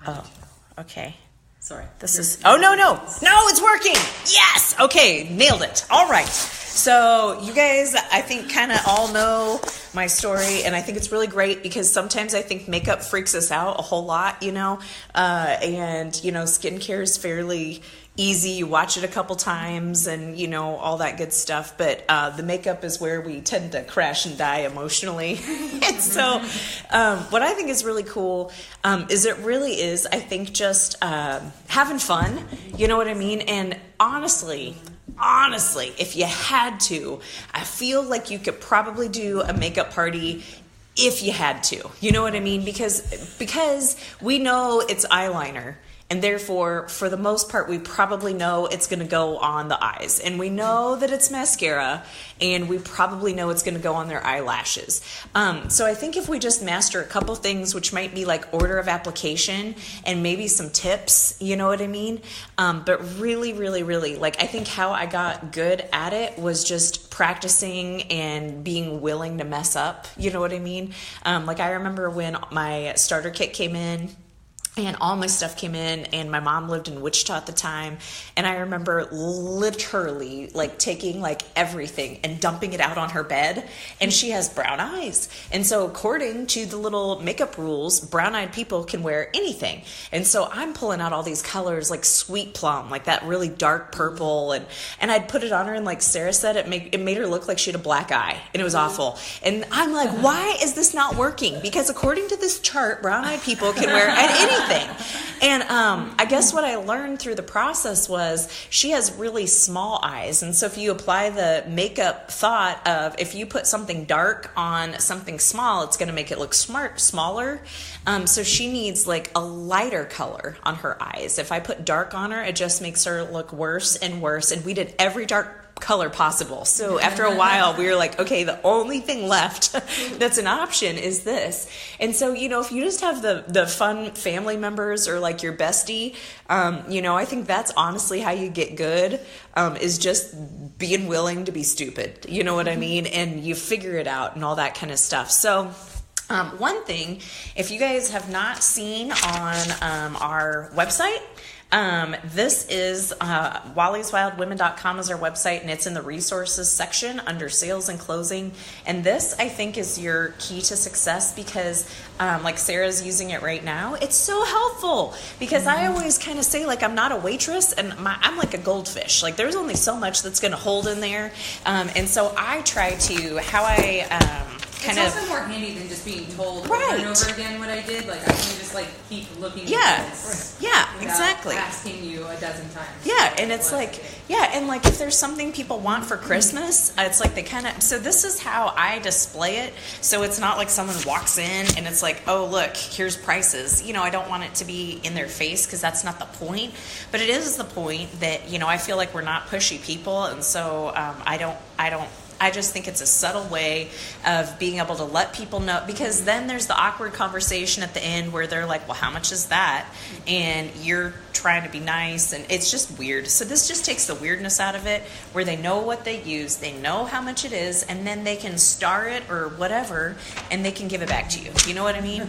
Oh, okay. Sorry. This is, oh, no, it's working. Yes. Okay. Nailed it. All right. So you guys, I think, kind of all know my story, and I think it's really great because sometimes I think makeup freaks us out a whole lot, and, skincare is fairly easy. You watch it a couple times and, all that good stuff. But the makeup is where we tend to crash and die emotionally. And so what I think is really cool is it really is, I think, just having fun. You know what I mean? And honestly, if you had to, I feel like you could probably do a makeup party if you had to. You know what I mean? Because we know it's eyeliner. And therefore, for the most part, we probably know it's going to go on the eyes. And we know that it's mascara, and we probably know it's going to go on their eyelashes. So I think if we just master a couple things, which might be like order of application and maybe some tips, you know what I mean? But really, really, really, like I think how I got good at it was just practicing and being willing to mess up, you know what I mean? Like I remember when my starter kit came in, and all my stuff came in, and my mom lived in Wichita at the time. And I remember literally like taking like everything and dumping it out on her bed. And she has brown eyes. And so according to the little makeup rules, brown-eyed people can wear anything. And so I'm pulling out all these colors like sweet plum, like that really dark purple. And I'd put it on her, and like Sarah said, it made her look like she had a black eye. And it was awful. And I'm like, why is this not working? Because according to this chart, brown-eyed people can wear anything. And I guess what I learned through the process was she has really small eyes. And so if you apply the makeup thought of if you put something dark on something small, it's going to make it look smaller. So she needs like a lighter color on her eyes. If I put dark on her, it just makes her look worse and worse. And we did every dark color possible. So after a while, we were like, okay, the only thing left that's an option is this. And so, if you just have the fun family members or like your bestie, I think that's honestly how you get good, is just being willing to be stupid. You know what I mean? And you figure it out and all that kind of stuff. So one thing, if you guys have not seen on our website, this is Wally'sWildWomen.com is our website, and it's in the resources section under sales and closing. And this, I think, is your key to success because like Sarah's using it right now. It's so helpful because I always kind of say like I'm not a waitress and I'm like a goldfish. Like there's only so much that's going to hold in there. And so I try to it's also more handy than just being told over and over again what I did. Like I can just like keep looking at this. Yeah, exactly. Asking you a dozen times. Yeah, and it's like, and like if there's something people want for Christmas, it's like they kind of, so this is how I display it. So it's not like someone walks in and it's like, oh, look, here's prices. I don't want it to be in their face because that's not the point. But it is the point that, I feel like we're not pushy people. And so I just think it's a subtle way of being able to let people know, because then there's the awkward conversation at the end where they're like, well, how much is that? And you're trying to be nice, and it's just weird. So this just takes the weirdness out of it, where they know what they use, they know how much it is, and then they can star it or whatever, and they can give it back to you. You know what I mean?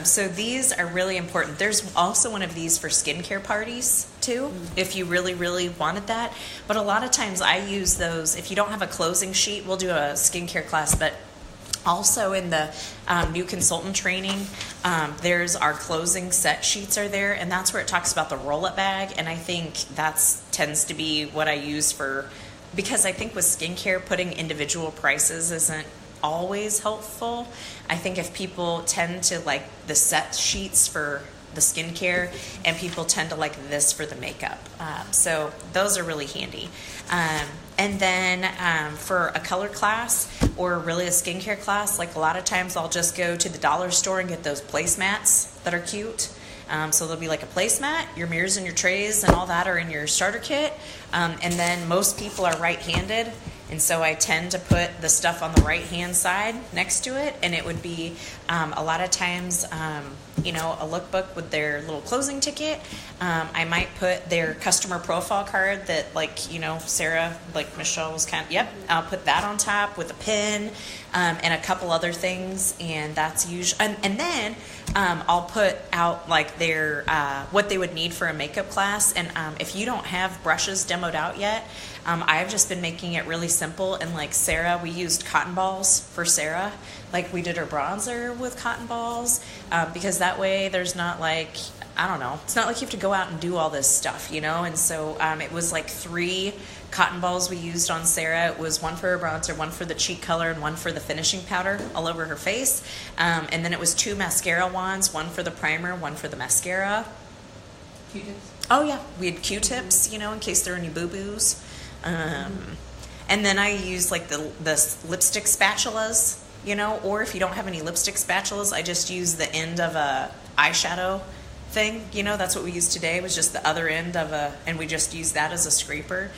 So these are really important. There's also one of these for skincare parties too, if you really, really wanted that. But a lot of times I use those. If you don't have a closing sheet, we'll do a skincare class, but also in the new consultant training, there's our closing set sheets are there, and that's where it talks about the roll-up bag, and I think that's tends to be what I use because I think with skincare, putting individual prices isn't always helpful. I think if people tend to like the set sheets for the skincare, and people tend to like this for the makeup. So those are really handy. And then for a color class or really a skincare class, like a lot of times I'll just go to the dollar store and get those placemats that are cute. So there'll be like a placemat, your mirrors and your trays and all that are in your starter kit. And then most people are right-handed. And so I tend to put the stuff on the right-hand side next to it, and it would be a lot of times, a lookbook with their little closing ticket. I might put their customer profile card that, Sarah, Michelle was I'll put that on top with a pin and a couple other things, and that's usually, and then I'll put out like their what they would need for a makeup class. And if you don't have brushes demoed out yet, I've just been making it really simple. And like Sarah, we used cotton balls for Sarah. Like we did her bronzer with cotton balls because that way there's not like, I don't know, it's not like you have to go out and do all this stuff, you know? And so it was like 3 cotton balls we used on Sarah. It was one for her bronzer, one for the cheek color, and one for the finishing powder all over her face. And then it was 2 mascara wands, one for the primer, one for the mascara. Q-tips? Oh, yeah. We had Q-tips, you know, in case there are any boo-boos. And then I used like the lipstick spatulas, you know, or if you don't have any lipstick spatulas, I just use the end of a eyeshadow thing, you know, that's what we used today, was just the other end of and we just used that as a scraper.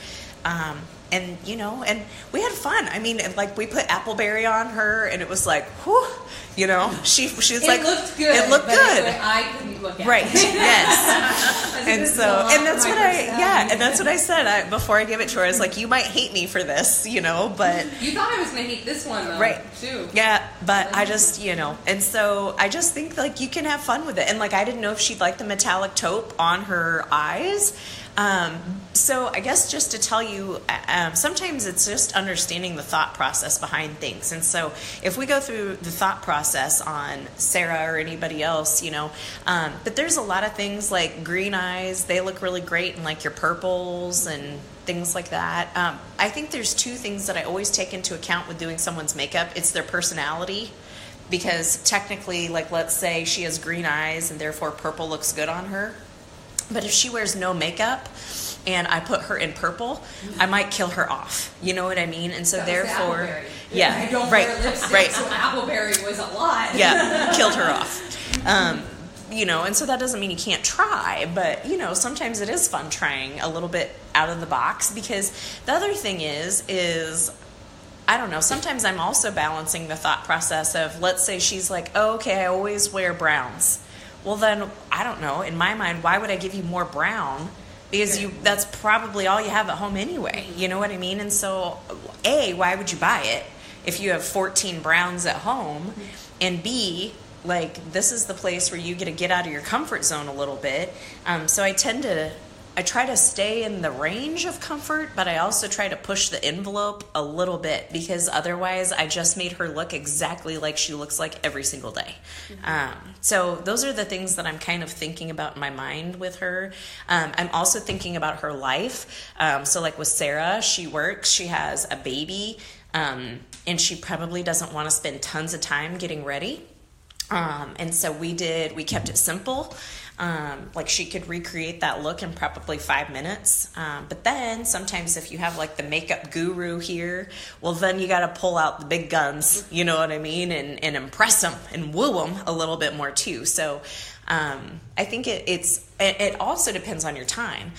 And, you know, and we had fun. I mean, like, we put Appleberry on her, and it was like, whew, you know, she was like, it looked good. It looked good. I couldn't look at right, it. Yes. And so, and that's what and that's what I said before I gave it to her. I was like, you might hate me for this, you know, but. You thought I was going to hate this one, though, right. too. Yeah, but I just, you know, and so I just think, like, you can have fun with it. And, like, I didn't know if she'd like the metallic taupe on her eyes. So I guess just to tell you, sometimes it's just understanding the thought process behind things. And so if we go through the thought process on Sarah or anybody else, you know, but there's a lot of things like green eyes, they look really great, and like your purples and things like that. I think there's 2 things that I always take into account with doing someone's makeup. It's their personality. Because technically, like, let's say she has green eyes and therefore purple looks good on her. But if she wears no makeup and I put her in purple, I might kill her off. You know what I mean? And so that therefore, was the yeah, I don't right, wear lipstick, right. So Appleberry was a lot. Yeah, killed her off. You know, and so that doesn't mean you can't try, but, you know, sometimes it is fun trying a little bit out of the box, because the other thing is I don't know, sometimes I'm also balancing the thought process of, let's say she's like, oh, okay, I always wear browns. Well, then, I don't know, in my mind, why would I give you more brown? Because that's probably all you have at home anyway. You know what I mean? And so, A, why would you buy it if you have 14 browns at home? And B, like, this is the place where you get to get out of your comfort zone a little bit. So I try to stay in the range of comfort, but I also try to push the envelope a little bit, because otherwise I just made her look exactly like she looks like every single day. So those are the things that I'm kind of thinking about in my mind with her. I'm also thinking about her life. So like with Sarah, she works, she has a baby, and she probably doesn't want to spend tons of time getting ready. And so we kept it simple. Like she could recreate that look in probably 5 minutes. But then sometimes if you have like the makeup guru here, well, then you got to pull out the big guns, you know what I mean? And impress them and woo them a little bit more too. So, I think it also depends on your time.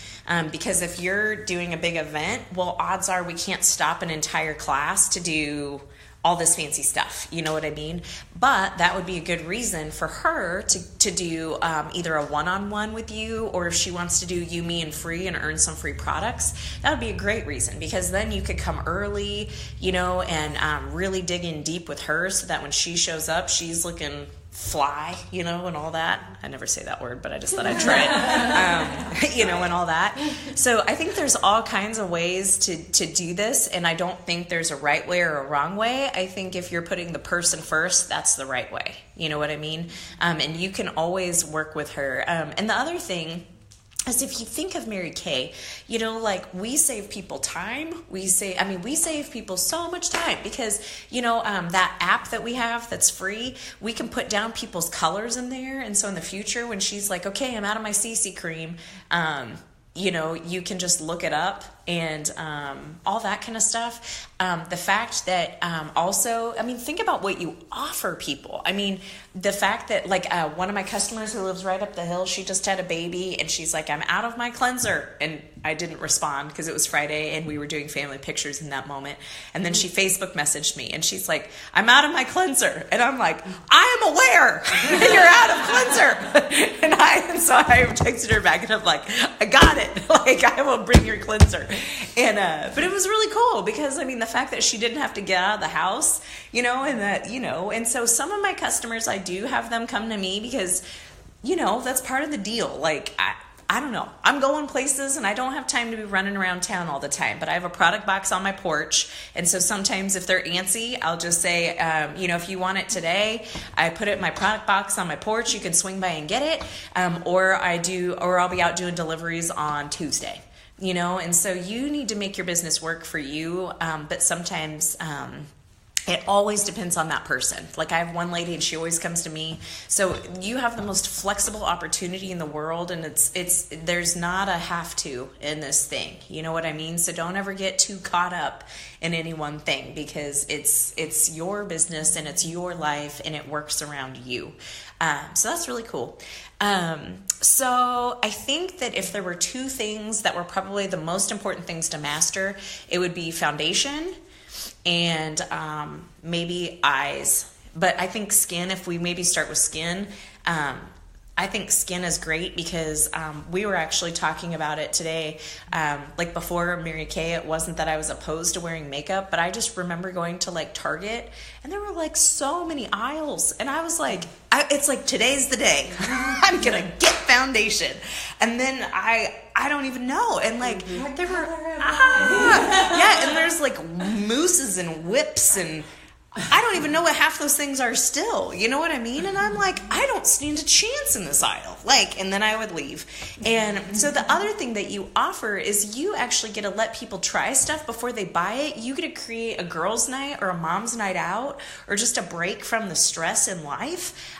Because if you're doing a big event, well, odds are we can't stop an entire class to do all this fancy stuff, you know what I mean? But that would be a good reason for her to do either a one-on-one with you, or if she wants to do you, me, and free and earn some free products, that would be a great reason, because then you could come early, you know, and really dig in deep with her so that when she shows up, she's looking fly, you know, and all that. I never say that word, but I just thought I'd try it, you know, and all that. So I think there's all kinds of ways to do this, and I don't think there's a right way or a wrong way. I think if you're putting the person first, that's the right way. You know what I mean? And you can always work with her. And the other thing is, if you think of Mary Kay, you know, like, we save people time. We save people so much time, because, you know, that app that we have that's free, we can put down people's colors in there. And so in the future, when she's like, okay, I'm out of my CC cream, you know, you can just look it up and all that kind of stuff. The fact that also, I mean, think about what you offer people. I mean, the fact that, like, one of my customers who lives right up the hill, she just had a baby, and she's like, I'm out of my cleanser. And I didn't respond because it was Friday and we were doing family pictures in that moment. And then she Facebook messaged me and she's like, I'm out of my cleanser. And I'm like, I am aware you're out of cleanser. And so I texted her back and I'm like, I got it. Like, I will bring your cleanser. And, but it was really cool because, I mean, the fact that she didn't have to get out of the house, you know, and that, you know, and so some of my customers, I do have them come to me because, you know, that's part of the deal. Like, I don't know. I'm going places and I don't have time to be running around town all the time, but I have a product box on my porch. And so sometimes if they're antsy, I'll just say, you know, if you want it today, I put it in my product box on my porch. You can swing by and get it. Or I'll be out doing deliveries on Tuesday, you know? And so you need to make your business work for you. But sometimes, it always depends on that person. Like I have one lady and she always comes to me. So you have the most flexible opportunity in the world, and there's not a have to in this thing. You know what I mean? So don't ever get too caught up in any one thing because it's your business and it's your life and it works around you. So that's really cool. So I think that if there were two things that were probably the most important things to master, it would be foundation and maybe eyes. But I think skin, if we maybe start with skin, I think skin is great because we were actually talking about it today. Like before Mary Kay, it wasn't that I was opposed to wearing makeup, but I just remember going to like Target and there were like so many aisles. And I was like, it's like today's the day. I'm going to get foundation. And then I don't even know. And like there were, yeah, and there's like mousses and whips and I don't even know what half those things are still. You know what I mean? And I'm like, I don't stand a chance in this aisle. Like, and then I would leave. And so the other thing that you offer is you actually get to let people try stuff before they buy it. You get to create a girls' night or a mom's night out or just a break from the stress in life.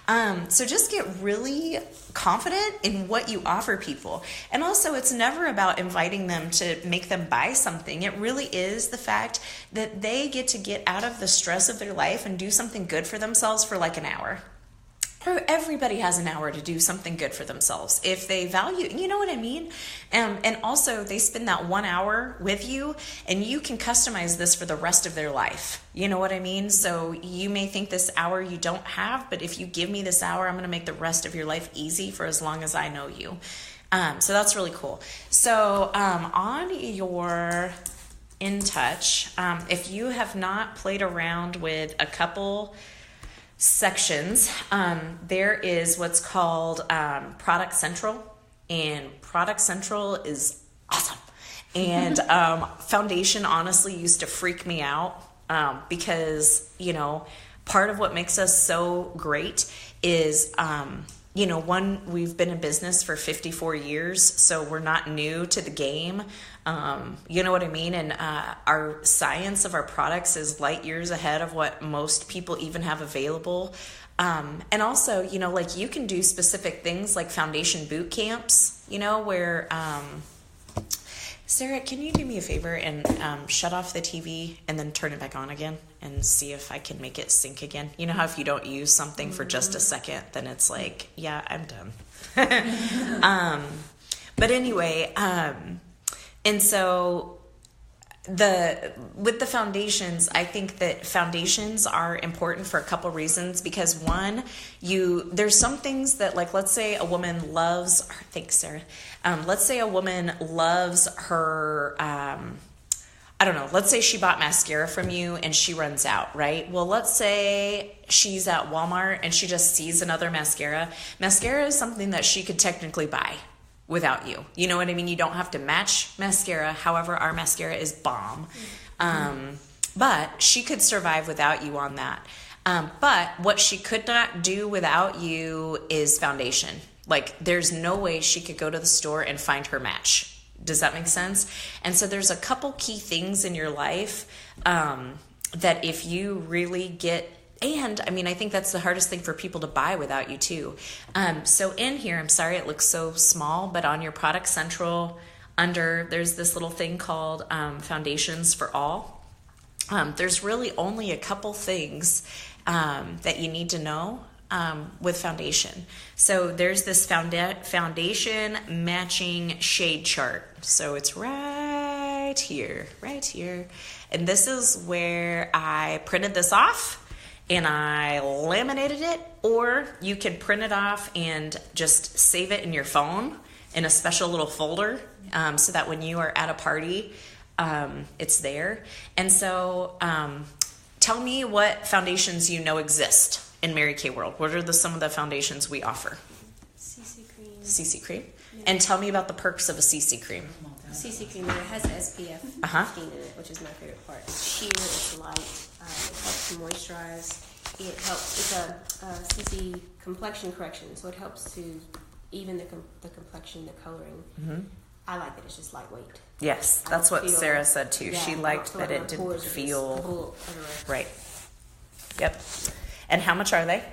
So just get really confident in what you offer people. And also it's never about inviting them to make them buy something. It really is the fact that they get to get out of the stress of their life and do something good for themselves for like an hour. Or everybody has an hour to do something good for themselves if they value, you know what I mean? And also they spend that 1 hour with you and you can customize this for the rest of their life. You know what I mean? So you may think this hour you don't have, but if you give me this hour, I'm going to make the rest of your life easy for as long as I know you. So that's really cool. So on your In Touch, if you have not played around with a couple sections, there is what's called Product Central, and Product Central is awesome. And foundation honestly used to freak me out because, you know, part of what makes us so great is you know, one, we've been in business for 54 years, so we're not new to the game. You know what I mean? And our science of our products is light years ahead of what most people even have available. And also, you know, like you can do specific things like foundation boot camps, you know, where, Sarah, can you do me a favor and shut off the TV and then turn it back on again and see if I can make it sync again? You know how if you don't use something for just a second, then it's like, yeah, I'm done. But anyway, and so with the foundations, I think that foundations are important for a couple reasons because one, there's some things that like, let's say a woman loves, thanks Sarah. Let's say a woman loves her, I don't know, let's say she bought mascara from you and she runs out, right? Well, let's say she's at Walmart and she just sees another mascara. Mascara is something that she could technically buy without you. You know what I mean? You don't have to match mascara. However, our mascara is bomb. But she could survive without you on that. But what she could not do without you is foundation. Like there's no way she could go to the store and find her match. Does that make sense? And so there's a couple key things in your life that if you really get, and I mean, I think that's the hardest thing for people to buy without you too. So in here, I'm sorry it looks so small, but on your Product Central there's this little thing called Foundations for All. There's really only a couple things that you need to know with foundation. So there's this foundation matching shade chart. So it's right here. And this is where I printed this off. and I laminated it, or you can print it off and just save it in your phone in a special little folder, so that when you are at a party, it's there. And so tell me what foundations you know exist in Mary Kay World. What are some of the foundations we offer? CC cream. CC cream? Yeah. And tell me about the perks of a CC cream. CC cream, it has SPF 15 in it, which is my favorite part. It's sheer, it's light, it helps to moisturize. It helps, it's a CC complexion correction, so it helps to even the complexion, the coloring. Mm-hmm. I like that it's just lightweight. Yes, that's what Sarah said too. Yeah, she liked that it didn't feel... Right. Yep. And how much are they?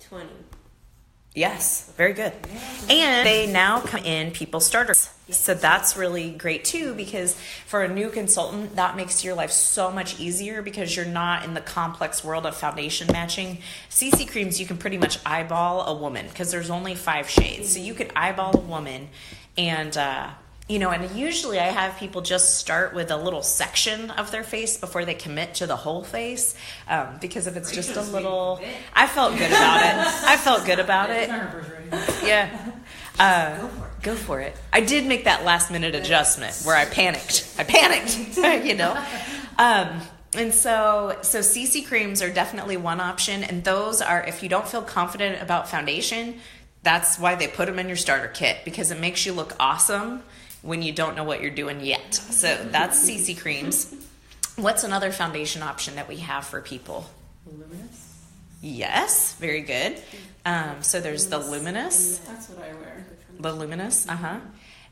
20. Yes, very good. And they now come in people starters. So that's really great too, because for a new consultant, that makes your life so much easier because you're not in the complex world of foundation matching. CC creams, you can pretty much eyeball a woman because there's only 5 shades. So you could eyeball a woman and, and usually I have people just start with a little section of their face before they commit to the whole face, because if it's just a little, I felt good about it. Yeah. Go for it. I did make that last minute adjustment where I panicked, and so CC creams are definitely one option. And those are, if you don't feel confident about foundation, that's why they put them in your starter kit, because it makes you look awesome when you don't know what you're doing yet. So that's CC creams. What's another foundation option that we have for people? Luminous. Yes, very good. So there's the Luminous. That's what I wear. The Luminous,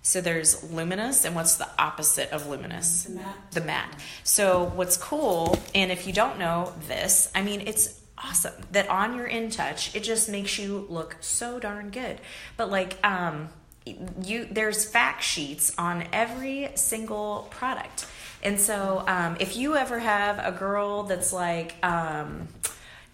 So there's Luminous, and what's the opposite of Luminous? The matte. So what's cool, and if you don't know this, I mean, it's awesome that on your InTouch, it just makes you look so darn good. But there's fact sheets on every single product. And so if you ever have a girl that's like,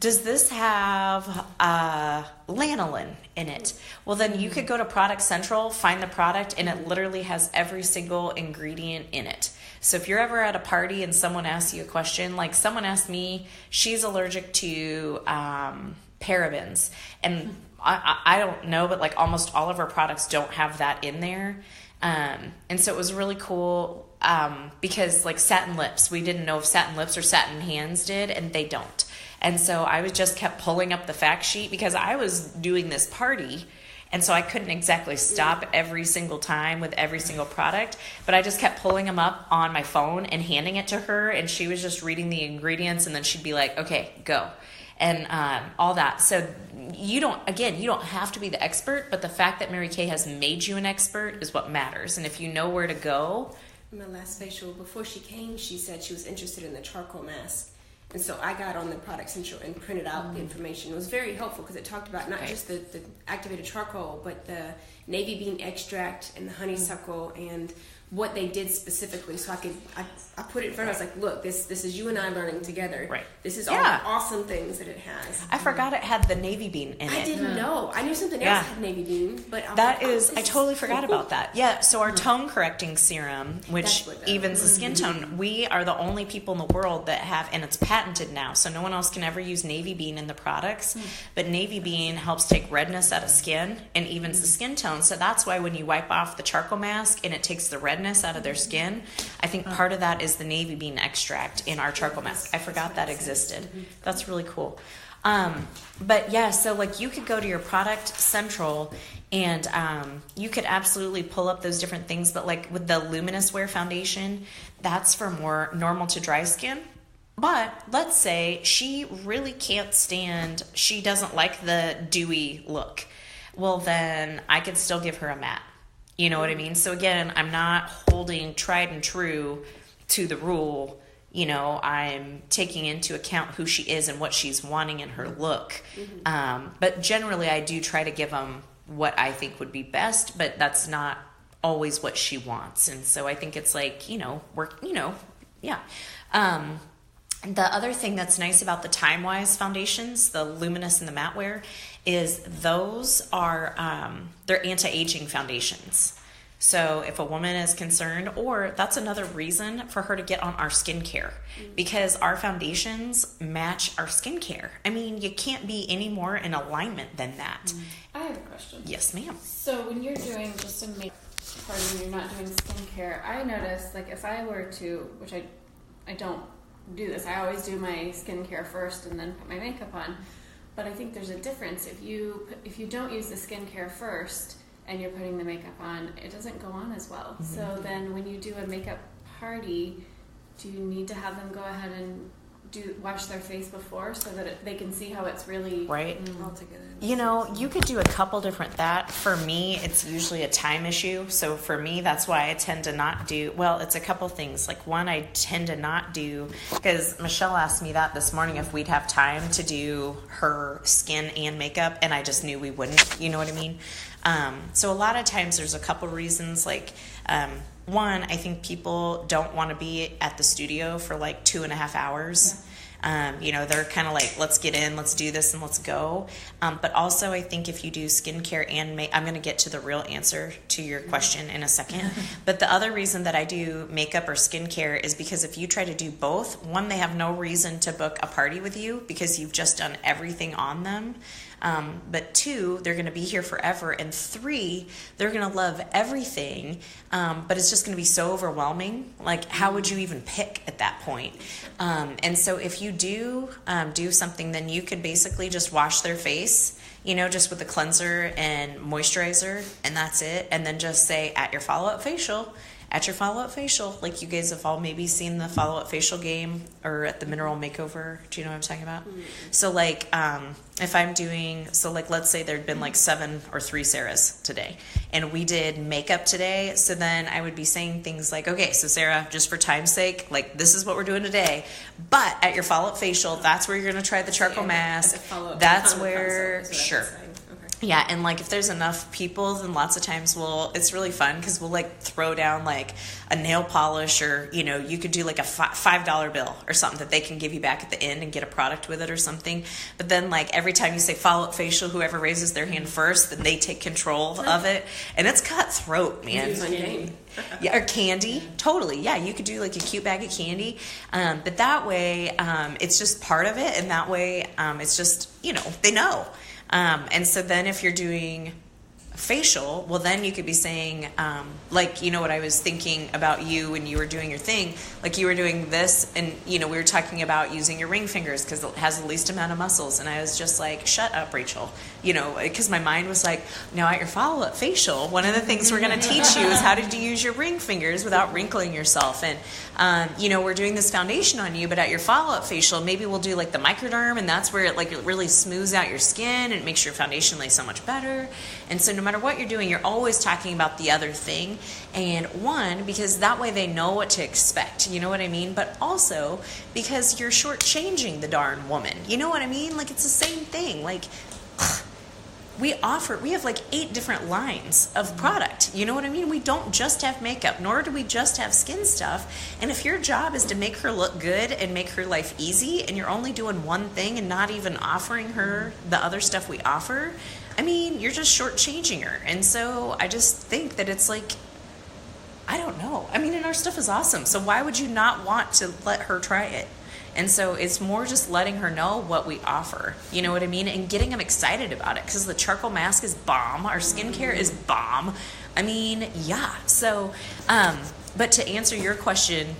does this have lanolin in it? Well, then you could go to Product Central, find the product, and it literally has every single ingredient in it. So if you're ever at a party and someone asks you a question, like someone asked me, she's allergic to parabens. And I don't know, but like almost all of our products don't have that in there. And so it was really cool because like satin lips, we didn't know if satin lips or satin hands did, and they don't. And so I was just kept pulling up the fact sheet because I was doing this party, and so I couldn't exactly stop every single time with every single product, but I just kept pulling them up on my phone and handing it to her, and she was just reading the ingredients, and then she'd be like, okay, go. And all that. So you don't have to be the expert, but the fact that Mary Kay has made you an expert is what matters. And if you know where to go. My last facial, before she came, she said she was interested in the charcoal mask. And so I got on the Product Central and printed out the information. It was very helpful because it talked about not just the activated charcoal, but the navy bean extract and the honeysuckle and what they did specifically. So I put it in front of her. I was like, look, this is you and I learning together. Right. This is all the awesome things that it has. I forgot it had the navy bean in it. I didn't know. I knew something else had navy bean, but I totally forgot about that. Yeah, so our tone correcting serum, which evens the skin tone, we are the only people in the world that have, and it's patented now, so no one else can ever use navy bean in the products, but navy bean helps take redness out of skin and evens the skin tone. So that's why when you wipe off the charcoal mask and it takes the redness out of their skin, I think part of that is the navy bean extract in our charcoal mask. I forgot that existed. That's really cool. But yeah, so like you could go to your Product Central and you could absolutely pull up those different things, but like with the Luminous Wear Foundation, that's for more normal to dry skin. But let's say she really can't stand, she doesn't like the dewy look. Well, then I could still give her a matte. You know what I mean? So again, I'm not holding tried and true to the rule. You know, I'm taking into account who she is and what she's wanting in her look. But generally, I do try to give them what I think would be best, but that's not always what she wants. And so I think it's like, yeah. The other thing that's nice about the Time-Wise foundations, the Luminous and the Matte Wear, is those are, they're anti-aging foundations. So if a woman is concerned, or that's another reason for her to get on our skincare, because our foundations match our skincare. I mean, you can't be any more in alignment than that. I have a question. Yes, ma'am. So when you're doing just a makeup party, when you're not doing skincare, I notice, like, if I were to, which I don't do this, I always do my skincare first and then put my makeup on. But I think there's a difference. If you don't use the skincare first and you're putting the makeup on, it doesn't go on as well. Mm-hmm. So then when you do a makeup party, do you need to have them go ahead and wash their face before so that they can see how it's really all together? You know, you could do a couple different that. For me, it's usually a time issue. So for me, that's why I tend to not do, well, it's a couple things. Like one, I tend to not do, because Michelle asked me that this morning if we'd have time to do her skin and makeup, and I just knew we wouldn't, you know what I mean? So a lot of times there's a couple reasons, like, one, I think people don't want to be at the studio for like 2.5 hours. You know, they're kind of like, let's get in, let's do this, and let's go. But also, I think if you do skincare and I'm going to get to the real answer to your question in a second. But the other reason that I do makeup or skincare is because if you try to do both, one, they have no reason to book a party with you because you've just done everything on them. But two, they're going to be here forever. And three, they're going to love everything. But it's just going to be so overwhelming. Like, how would you even pick at that point? And so if you do something, then you could basically just wash their face, you know, just with a cleanser and moisturizer, and that's it. And then just say at your follow-up facial, like you guys have all maybe seen the follow-up facial game or at the Mineral Makeover. Do you know what I'm talking about? Mm-hmm. So like, if I'm doing, so like, let's say there'd been like 7 or 3 Sarahs today and we did makeup today. So then I would be saying things like, okay, so Sarah, just for time's sake, like this is what we're doing today, but at your follow-up facial, that's where you're going to try the charcoal mask. That's where, sure. Yeah, and like if there's enough people, then lots of times it's really fun because we'll like throw down like a nail polish, or you know, you could do like a $5 bill or something that they can give you back at the end and get a product with it or something. But then like every time you say follow-up facial, whoever raises their hand first, then they take control of it, and it's cutthroat, man. Yeah, or candy, totally. Yeah, you could do like a cute bag of candy, but that way it's just part of it, and that way it's just, you know, they know. And so then if you're doing facial, well then you could be saying, like, you know what I was thinking about you when you were doing your thing, like you were doing this and, you know, we were talking about using your ring fingers because it has the least amount of muscles. And I was just like, shut up, Rachel, you know, because my mind was like, now at your follow-up facial, one of the things we're going to teach you is how to use your ring fingers without wrinkling yourself. And, you know, we're doing this foundation on you, but at your follow-up facial, maybe we'll do like the microderm, and that's where it really smooths out your skin and it makes your foundation lay so much better. And so no matter what you're doing, you're always talking about the other thing. And one, because that way they know what to expect, you know what I mean? But also because you're shortchanging the darn woman, you know what I mean? Like, it's the same thing. Like, we have like 8 different lines of product, you know what I mean? We don't just have makeup, nor do we just have skin stuff. And if your job is to make her look good and make her life easy, and you're only doing one thing and not even offering her the other stuff we offer, I mean, you're just shortchanging her. And so I just think that it's like, I don't know. I mean, and our stuff is awesome. So why would you not want to let her try it? And so it's more just letting her know what we offer, you know what I mean? And getting them excited about it, because the charcoal mask is bomb. Our skincare is bomb. I mean, yeah. So, but to answer your question,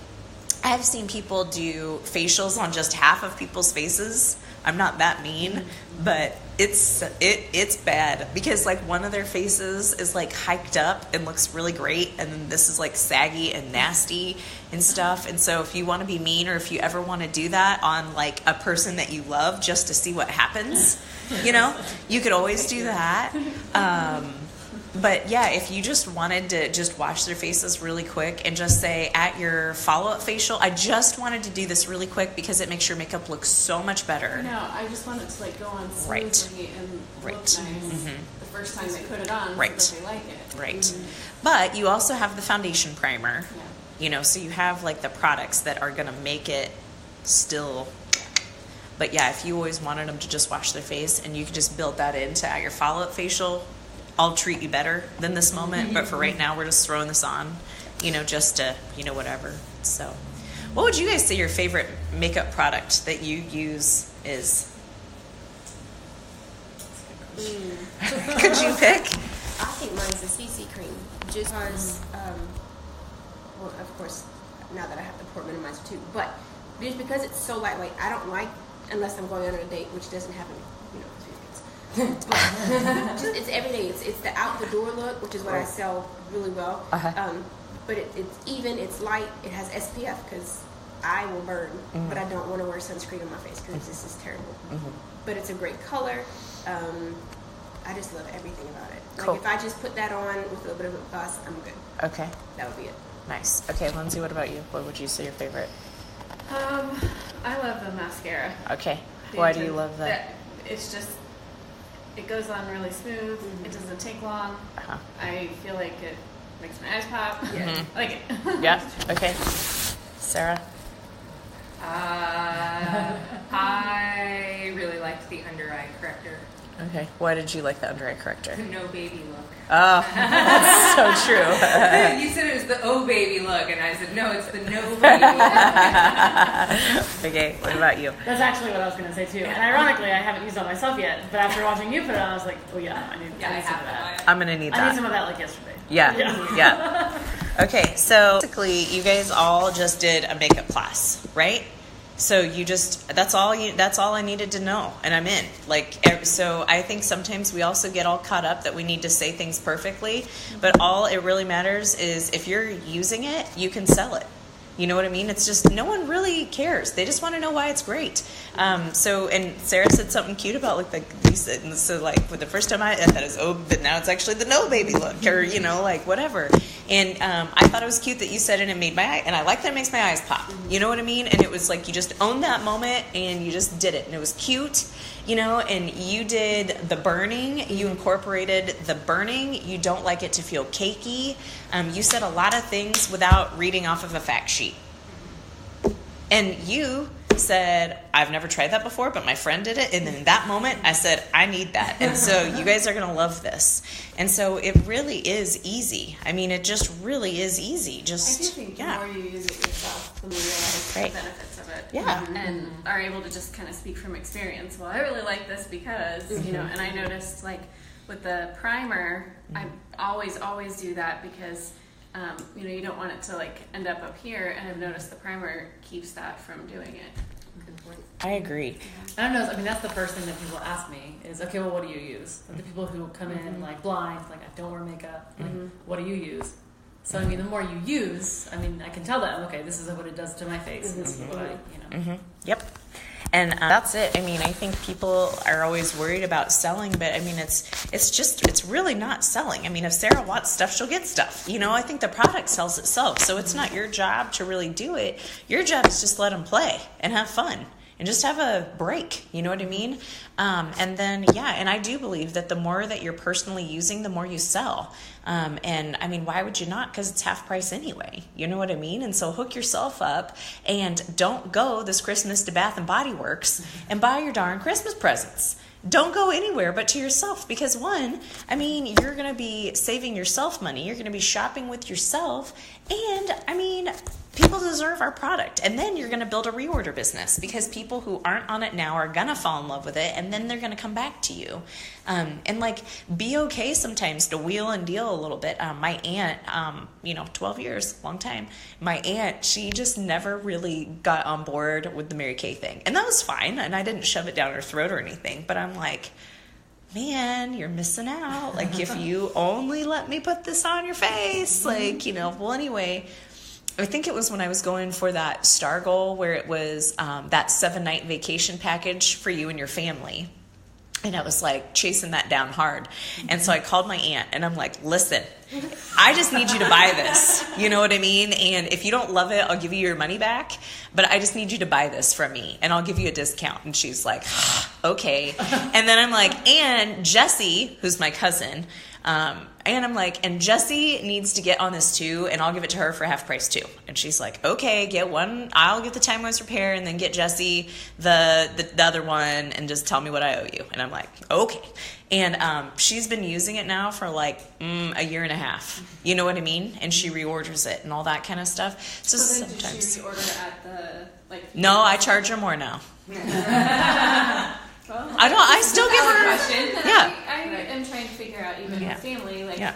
I've seen people do facials on just half of people's faces. I'm not that mean, but it's bad, because like one of their faces is like hiked up and looks really great, and then this is like saggy and nasty and stuff. And so if you want to be mean, or if you ever want to do that on like a person that you love just to see what happens, you know, you could always do that. But yeah, if you just wanted to just wash their faces really quick and just say at your follow-up facial, I just wanted to do this really quick because it makes your makeup look so much better. No, I just want it to like go on smoothly and look nice the first time they put it on, so that they like it. Right. But you also have the foundation primer, you know, so you have like the products that are going to make it still. But yeah, if you always wanted them to just wash their face, and you could just build that into at your follow-up facial, I'll treat you better than this moment, but for right now, we're just throwing this on, just to, whatever. So, what would you guys say your favorite makeup product that you use is? Could you pick? I think mine's the CC cream. Just because, well, of course, now that I have the pore minimizer too, but just because it's so lightweight, I don't like, unless I'm going on a date, which doesn't happen, but it's everyday. It's the out the door look, which is what I sell really well. But it's even, it's light, it has SPF because I will burn, but I don't want to wear sunscreen on my face because this is terrible. But it's a great color. I just love everything about it. Like if I just put that on with a little bit of lip gloss, I'm good. Okay. That would be it. Nice. Okay, Lindsay, what about you? What would you say your favorite? I love the mascara. Okay. Why do you love that? It's just, it goes on really smooth. It doesn't take long. I feel like it makes my eyes pop. Yeah. I like it. Yeah. Okay. Sarah? I really liked the under eye corrector. Okay. Why did you like the under eye corrector? The no baby look. Oh, that's so true. You said it was the oh baby look, and I said no, it's the no baby look. Okay, what about you? That's actually what I was going to say too. And ironically, I haven't used it on myself yet, but after watching you put it on, I was like, oh yeah, I need some of that. I'm going to need that. I need some of that like yesterday. Yeah. Okay, so basically, you guys all just did a makeup class, right? So that's all I needed to know, and I'm in. So I think sometimes we also get all caught up that we need to say things perfectly, but all it really matters is if you're using it, you can sell it. You know what I mean? It's just, no one really cares. They just want to know why it's great. And Sarah said something cute about with the first time I thought it was, but now it's actually the no baby look, or, whatever. And I thought it was cute that you said it and made my eye, and I like that it makes my eyes pop. You know what I mean? And it was like, you just owned that moment and you just did it. And it was cute, and you did the burning. You incorporated the burning. You don't like it to feel cakey. You said a lot of things without reading off of a fact sheet. And you said, I've never tried that before, but my friend did it. And in that moment, I said, I need that. And so you guys are going to love this. And so it really is easy. I mean, it just really is easy. I do think the more you use it yourself, the more you realize the benefits of it. Yeah. And are able to just kind of speak from experience. Well, I really like this because, and I noticed with the primer, I always do that because you don't want it to end up here, and I've noticed the primer keeps that from doing it. Good point. I agree. I don't know. I mean, that's the first thing that people ask me is, okay, well, what do you use? The people who come in blind, I don't wear makeup. What do you use? So I mean, the more you use, I mean, I can tell them, okay, this is what it does to my face. This is what I, Yep. And that's it. I mean, I think people are always worried about selling, but I mean, it's really not selling. I mean, if Sarah wants stuff, she'll get stuff. I think the product sells itself. So it's not your job to really do it. Your job is just let them play and have fun and just have a break. You know what I mean? And then, and I do believe that the more that you're personally using, the more you sell. And I mean, why would you not? Because it's half price anyway. You know what I mean? And so hook yourself up and don't go this Christmas to Bath and Body Works and buy your darn Christmas presents. Don't go anywhere but to yourself, because one, I mean, you're going to be saving yourself money. You're going to be shopping with yourself. And I mean, people deserve our product. And then you're going to build a reorder business, because people who aren't on it now are going to fall in love with it. And then they're going to come back to you. And be okay sometimes to wheel and deal a little bit. My aunt, 12 years, long time. My aunt, she just never really got on board with the Mary Kay thing. And that was fine. And I didn't shove it down her throat or anything. But I'm like, man, you're missing out. If you only let me put this on your face, well, anyway, I think it was when I was going for that Star Goal, where it was that 7-night vacation package for you and your family. And I was chasing that down hard. And so I called my aunt and I'm like, listen, I just need you to buy this. You know what I mean? And if you don't love it, I'll give you your money back. But I just need you to buy this from me and I'll give you a discount. And she's like, okay. And then I'm like, and Jessie, who's my cousin, and I'm like, and Jessie needs to get on this too, and I'll give it to her for half price too. And she's like, okay, get one. I'll get the Time Waste Repair, and then get Jessie the other one, and just tell me what I owe you. And I'm like, okay. And she's been using it now for like a year and a half. You know what I mean? And she reorders it and all that kind of stuff. So then sometimes. did she reorder at the No, I charge her more now. Well, I still give her. Yeah. I am trying to figure out, even Yeah. with family, like Yeah.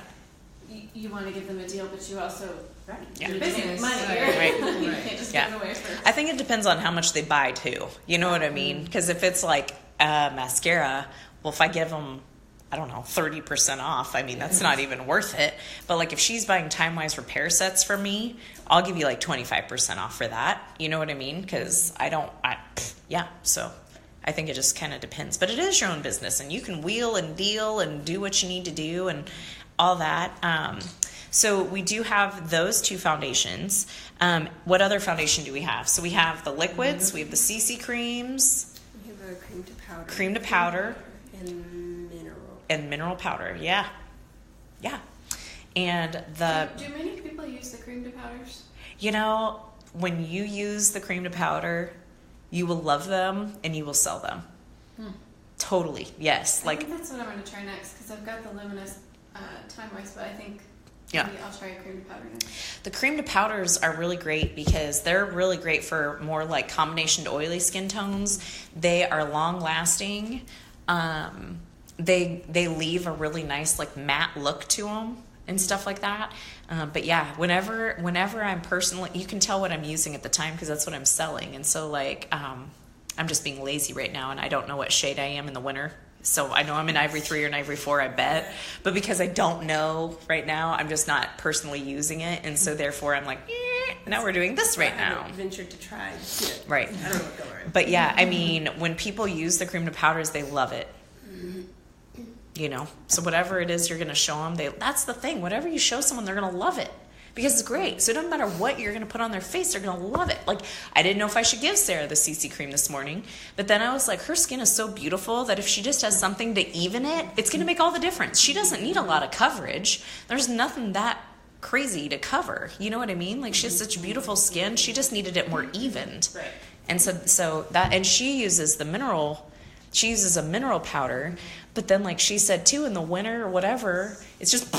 you want to give them a deal, but you also Yeah. need to make money. Right. You can't just Yeah. give it away first. I think it depends on how much they buy too. You know what I mean? Because if it's like mascara, well, if I give them, I don't know, 30% off, I mean, that's not even worth it. But like if she's buying Time Wise repair sets from me, I'll give you like 25% off for that. You know what I mean? Because so I think it just kind of depends. But it is your own business, and you can wheel and deal and do what you need to do and all that. So we do have those two foundations. What other foundation do we have? So we have the liquids, we have the CC creams. We have a cream to powder. Cream to powder. And mineral. And mineral powder, yeah. Yeah. And the, Do many people use the cream to powders? you know, when you use the cream to powder, you will love them and you will sell them. Totally, yes. I Like, think that's what I'm going to try next, because I've got the Luminous Time Wise, but I think Yeah. maybe I'll try a cream to powder next. the cream to powders are really great because they're really great for more like combination to oily skin tones. They are long lasting. They leave a really nice like matte look to them and stuff like that. But yeah, whenever I'm personally, you can tell what I'm using at the time because that's what I'm selling. And so like, I'm just being lazy right now and I don't know what shade I am in the winter. So I know I'm in Ivory 3 or an Ivory 4, I bet. But because I don't know right now, I'm just not personally using it. And so therefore I'm like, now we're doing this right I now. haven't ventured to try. Right. I don't know what color. But yeah, I mean, when people use the cream to powders, they love it. You know, so whatever it is you're going to show them, that's the thing. Whatever you show someone, they're going to love it because it's great. So it doesn't matter what you're going to put on their face, they're going to love it. Like, I didn't know if I should give Sarah the CC cream this morning, but then I was like, her skin is so beautiful that if she just has something to even it, it's going to make all the difference. She doesn't need a lot of coverage. There's nothing that crazy to cover. You know what I mean? Like, she has such beautiful skin. She just needed it more evened. Right. And so that, and she uses a mineral powder, but then like she said too, in the winter or whatever, it's just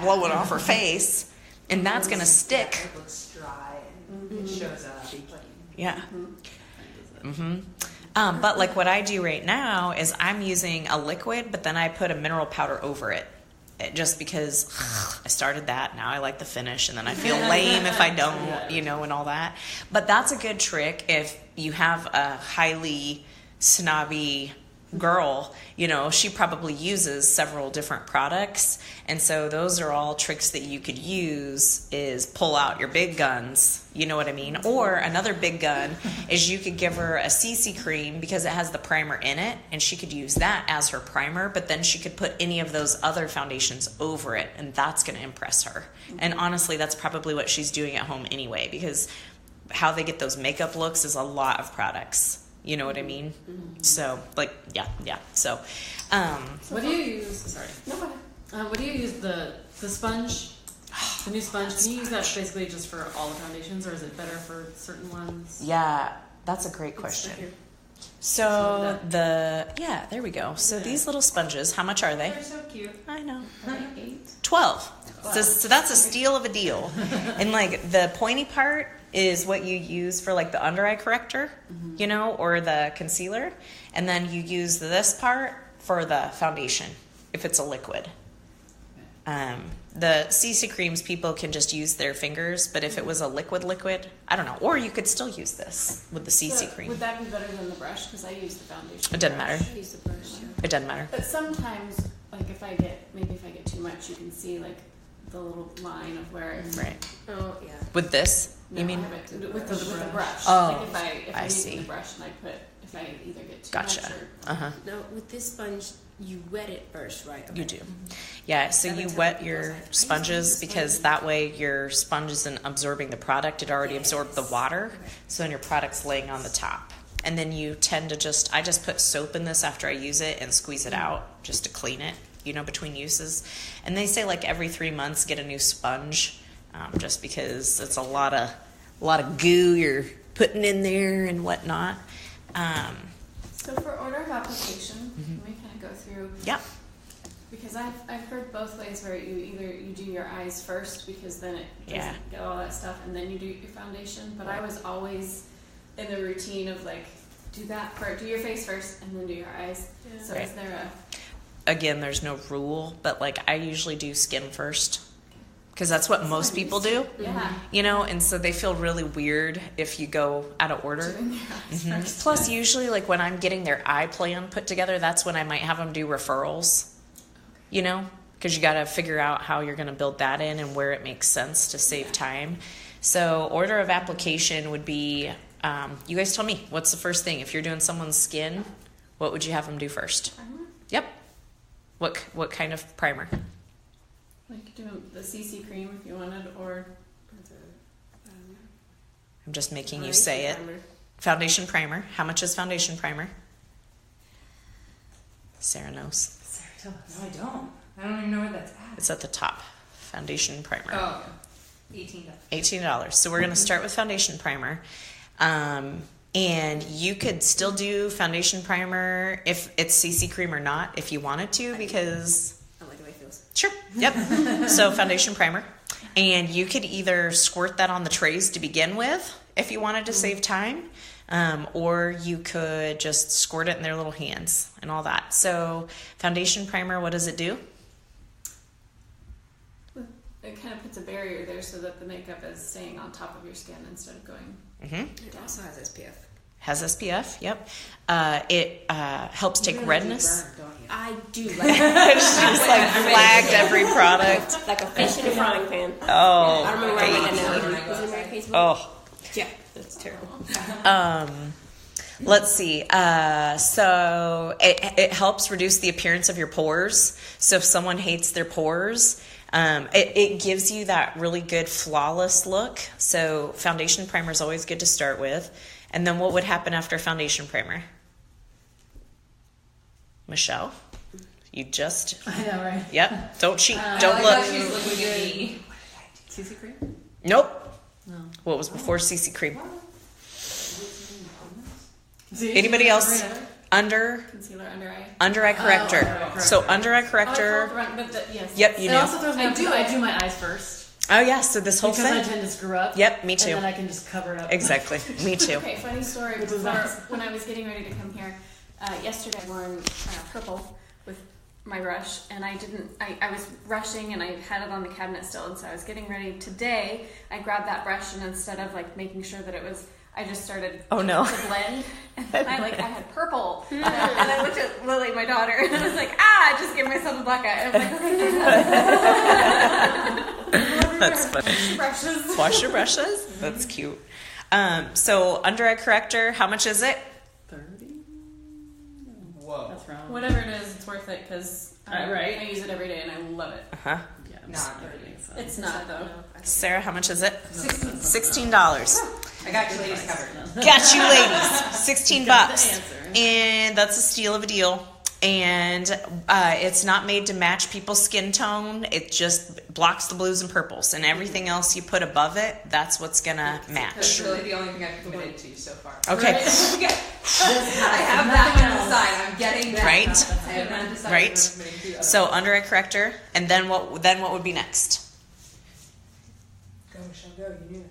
blowing off her face, and that's gonna stick. It looks dry and it shows up. Yeah. But like what I do right now is I'm using a liquid, but then I put a mineral powder over it. Just because I started that, now I like the finish, and then I feel lame if I don't, you know, and all that. But that's a good trick if you have a highly snobby girl, you know, she probably uses several different products, and so those are all tricks that you could use is pull out your big guns, you know what I mean? Or another big gun is you could give her a CC cream because it has the primer in it, and she could use that as her primer, but then she could put any of those other foundations over it, and that's going to impress her. And honestly, that's probably what she's doing at home anyway, because how they get those makeup looks is a lot of products. You know what I mean? So, like, yeah. So, What do you use? Sorry. No, go ahead. What do you use the sponge? The new sponge. Do you use that basically just for all the foundations, or is it better for certain ones? yeah, that's a great question. So there we go. So these little sponges, how much are they? They're so cute. I know. Like 8. 12. So that's a steal of a deal. And like the pointy part is what you use for like the under eye corrector, you know, or the concealer. And then you use this part for the foundation if it's a liquid. The CC creams, people can just use their fingers, but if it was a liquid, I don't know. Or you could still use this with the CC cream. Would that be better than the brush? Because I use the foundation. It doesn't matter. Use the brush. Yeah. It doesn't matter. But sometimes, like if I get too much, you can see like the little line of where it's Right. Oh yeah. With this, No, you mean? I haven't- with the brush. Oh, like if I I'm see. using the brush and if I either get too Gotcha. much or Uh-huh. No, with this sponge, you wet it first, right? Okay. You do. Yeah, so Every you time wet people your say, "I use sponges this because sponge." that way your sponge isn't absorbing the product. It already absorbed the water. So then your product's laying on the top. And then you tend to I just put soap in this after I use it and squeeze it out just to clean it, you know, between uses. And they say like every 3 months get a new sponge, just because it's a lot of goo you're putting in there and whatnot. So for order of application, can we kind of go through? Yeah. because I've heard both ways where you do your eyes first because then it doesn't get all that stuff, and then you do your foundation. But I was always in the routine of like do your face first and then do your eyes. Yeah. So is there Again, there's no rule, but like I usually do skin first. Because that's what most people do, and so they feel really weird if you go out of order. Plus, usually, like when I'm getting their eye plan put together, that's when I might have them do referrals, because you got to figure out how you're going to build that in and where it makes sense to save time. So order of application would be, you guys tell me, what's the first thing? If you're doing someone's skin, what would you have them do first? Primer? Yep. What kind of primer? Like do the CC cream if you wanted, or I'm just making you say it. Foundation primer. How much is foundation primer? Sarah knows. Sarah, tell us. No, I don't. I don't even know where that's at. It's at the top. Foundation primer. Oh, $18. $18. So we're going to start with foundation primer. And you could still do foundation primer if it's CC cream or not, if you wanted to, because... I like the way it feels. Sure. Yep. So foundation primer. And you could either squirt that on the trays to begin with if you wanted to save time, or you could just squirt it in their little hands and all that. So foundation primer, what does it do? It kind of puts a barrier there so that the makeup is staying on top of your skin instead of going... It also has SPF. Has SPF, yep. It helps take redness. Burn, don't you? I do. She's like flagged every product. Like a fish in a frying pan. Oh. I remember writing that down. Was it Mary Kay's book? Oh. Yeah, that's terrible. Let's see. So it helps reduce the appearance of your pores. So if someone hates their pores, it gives you that really good flawless look. So foundation primer is always good to start with. And then what would happen after foundation primer? Michelle, you just... I know, right? Yep. Don't cheat. Don't look. CC cream? Nope. No. What was before CC cream? Anybody else? Concealer, under eye corrector. So under eye corrector. Yes. Yep, you It know. also throws me off. I do my eyes first. Oh yeah, so this whole Because I thing. tend to screw up. Yep, me too. And then I can just cover it up. Exactly, me too. Okay, funny story. Which is Before, nice. when I was getting ready to come here, yesterday I wore purple with my brush, and I was rushing, and I had it on the cabinet still, and so I was getting ready. Today, I grabbed that brush, and instead of like making sure that it was, I just started Oh, no. to blend, and I had purple, and I looked at Lily, my daughter, and I was like, I just gave myself a black eye. I was like, That's funny. brushes. Wash your brushes. That's cute. So under eye corrector, how much is it? 30? Whoa. That's wrong. Whatever it is, it's worth it because Right. I use it every day and I love it. Huh? Yeah, I'm Not just 30. kidding, so. It's not though. Sarah, how much is it? $16. I got you ladies covered. Got you ladies. $16. Got the answer. And that's a steal of a deal. And it's not made to match people's skin tone. It just blocks the blues and purples. And everything else you put above it, that's what's going to That's match. really the only thing I've committed to so far. Okay. I have that one aside. I'm getting that. Right. I have not decided Right. what I'm committing to. So under eye corrector. And then what would be next? Go, Michelle, go. You knew it.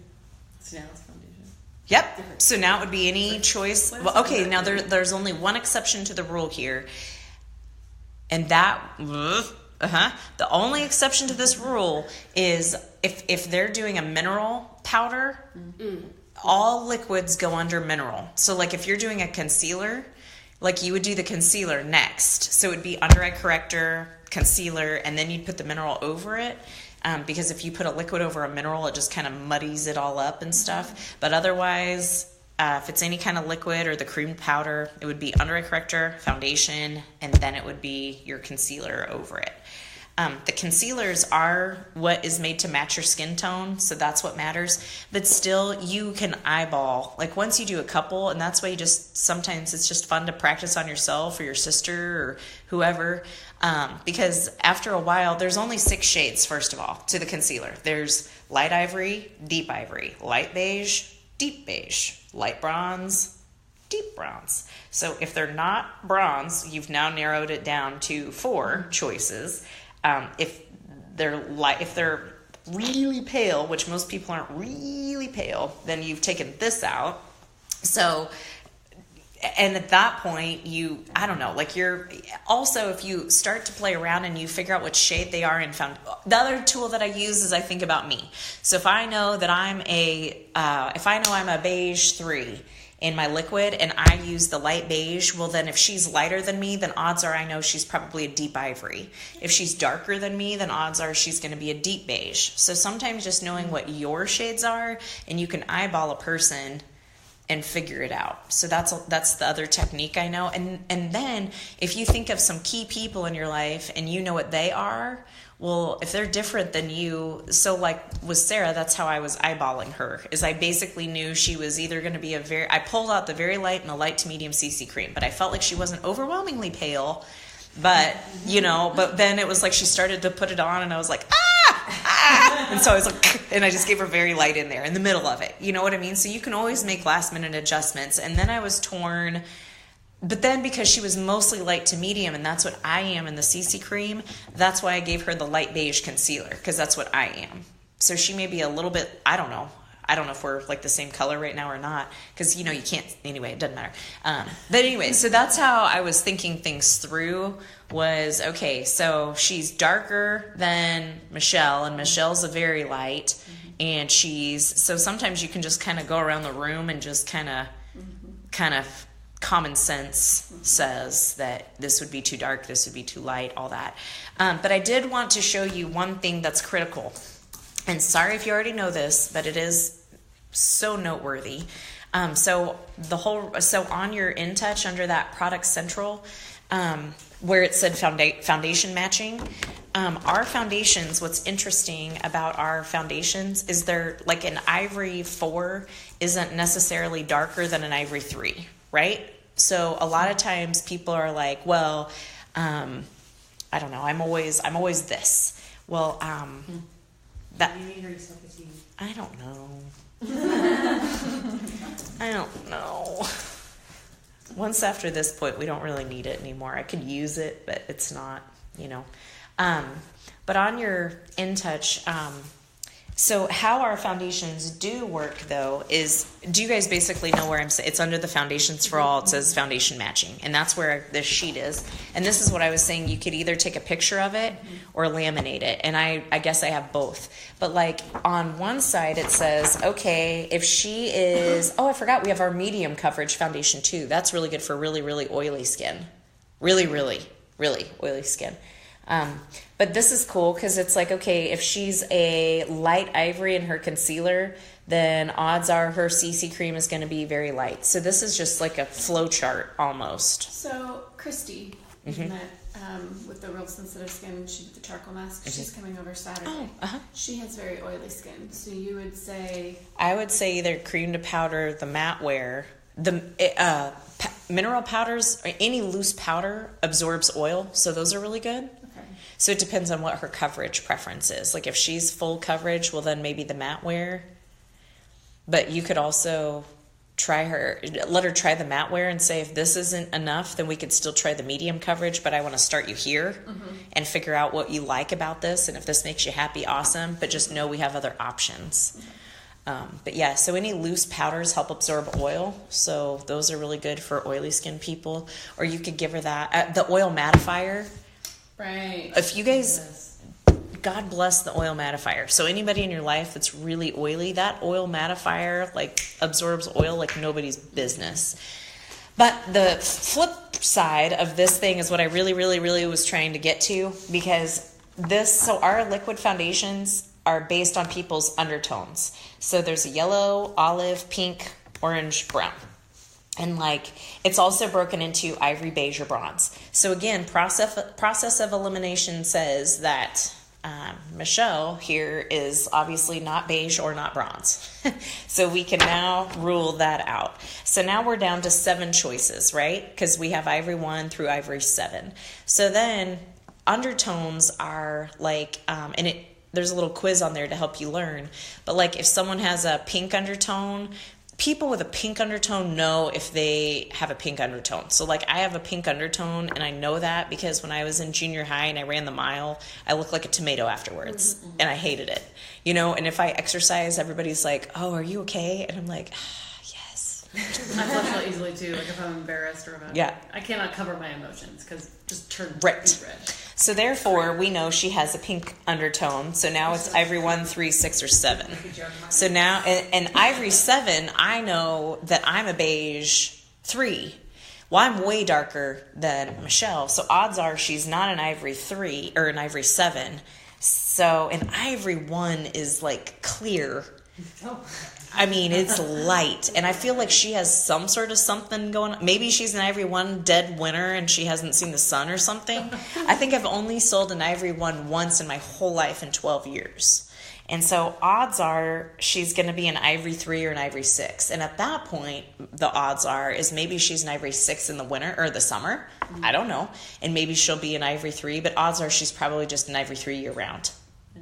So now it's foundation. Yep. So now it would be any choice. Well, okay, now there's only one exception to the rule here. And that, the only exception to this rule is if they're doing a mineral powder, all liquids go under mineral. So like if you're doing a concealer, like you would do the concealer next. So it would be under eye corrector, concealer, and then you'd put the mineral over it. Because if you put a liquid over a mineral, it just kind of muddies it all up and stuff. But otherwise, if it's any kind of liquid or the cream powder, it would be under eye corrector, foundation, and then it would be your concealer over it. The concealers are what is made to match your skin tone, so that's what matters. But still, you can eyeball. Like once you do a couple, and that's why sometimes it's just fun to practice on yourself or your sister or whoever. Because after a while, there's only 6 shades, first of all, to the concealer. There's light ivory, deep ivory, light beige, deep beige, light bronze, deep bronze. So if they're not bronze, you've now narrowed it down to 4 choices. If they're really pale, which most people aren't really pale, then you've taken this out. So, and at that point, I don't know, like also if you start to play around and you figure out what shade they are the other tool that I use is I think about me. So if I know that I'm a beige 3 in my liquid and I use the light beige, well then if she's lighter than me, then odds are I know she's probably a deep ivory. If she's darker than me, then odds are she's going to be a deep beige. So sometimes just knowing what your shades are, and you can eyeball a person and figure it out. So that's the other technique I know. And then if you think of some key people in your life and you know what they are, well, if they're different than you, so like with Sarah, that's how I was eyeballing her, is I basically knew she was either going to be I pulled out the very light and the light to medium CC cream, but I felt like she wasn't overwhelmingly pale, but but then it was like she started to put it on and I was like, and so I was like, and I just gave her very light in there in the middle of it. You know what I mean? So you can always make last minute adjustments. And then I was torn, but then because she was mostly light to medium, and that's what I am in the CC cream, that's why I gave her the light beige concealer, because that's what I am. So she may be a little bit, I don't know if we're like the same color right now or not, because you can't, anyway, it doesn't matter. But anyway, so that's how I was thinking things through, was okay, so she's darker than Michelle, and Michelle's a very light, and so sometimes you can just kind of go around the room and just kind of common sense says that this would be too dark, this would be too light, all that. But I did want to show you one thing that's critical. And sorry if you already know this, but it is so noteworthy. So on your InTouch under that Product Central, where it said foundation matching, our foundations, what's interesting about our foundations is they're like an Ivory 4 isn't necessarily darker than an Ivory 3, right? So a lot of times people are like, well, I don't know, I'm always this. Well, that I don't know. I don't know. Once after this point, we don't really need it anymore. I could use it, but it's not, But on your InTouch, so how our foundations do work, though, is, do you guys basically know where I'm saying? It's under the foundations for all. It says foundation matching, and that's where this sheet is. And this is what I was saying. You could either take a picture of it or laminate it, and I guess I have both. But like on one side, it says, okay, if she is, I forgot we have our medium coverage foundation too. That's really good for really, really oily skin. Really, really, really oily skin. But this is cool because it's like, okay, if she's a light ivory in her concealer, then odds are her CC cream is going to be very light. So this is just like a flow chart almost. So Christy, with the Real Sensitive Skin, she did the charcoal mask. She's coming over Saturday. Oh, she has very oily skin. So you would say? I would say either cream to powder, the matte wear, mineral powders, or any loose powder absorbs oil. So those are really good. So it depends on what her coverage preference is. Like if she's full coverage, well then maybe the matte wear. But you could also let her try the matte wear and say if this isn't enough, then we could still try the medium coverage, but I want to start you here and figure out what you like about this. And if this makes you happy, awesome. But just know we have other options. But yeah, so any loose powders help absorb oil. So those are really good for oily skin people. Or you could give her that. The oil mattifier. Right. If you guys, God bless the oil mattifier. So anybody in your life that's really oily, that oil mattifier like absorbs oil like nobody's business. But the flip side of this thing is what I really, really, really was trying to get to, because so our liquid foundations are based on people's undertones. So there's a yellow, olive, pink, orange, brown. And it's also broken into ivory, beige, or bronze. So again, process of elimination says that Michelle here is obviously not beige or not bronze. So we can now rule that out. So now we're down to 7 choices, right? Because we have ivory 1 through ivory 7. So then undertones are there's a little quiz on there to help you learn. But if someone has a pink undertone, people with a pink undertone know if they have a pink undertone. So like I have a pink undertone, and I know that because when I was in junior high and I ran the mile, I looked like a tomato afterwards, and I hated it. You know, and if I exercise, everybody's like, "Oh, are you okay?" And I'm like, yes. I flush out easily too. Like if I'm embarrassed or if I cannot cover my emotions because just turn deep red. So therefore, we know she has a pink undertone. So now it's Ivory 1, 3, 6, or 7. So now, and Ivory 7, I know that I'm a beige 3. Well, I'm way darker than Michelle. So odds are she's not an Ivory 3 or an Ivory 7. So an Ivory 1 is like clear. I mean, it's light, and I feel like she has some sort of something going on. Maybe she's an Ivory 1 dead winter and she hasn't seen the sun or something. I think I've only sold an Ivory 1 once in my whole life in 12 years. And so odds are she's going to be an Ivory 3 or an Ivory 6. And at that point, the odds are is maybe she's an Ivory 6 in the winter or the summer. I don't know. And maybe she'll be an Ivory 3, but odds are she's probably just an Ivory 3 year round.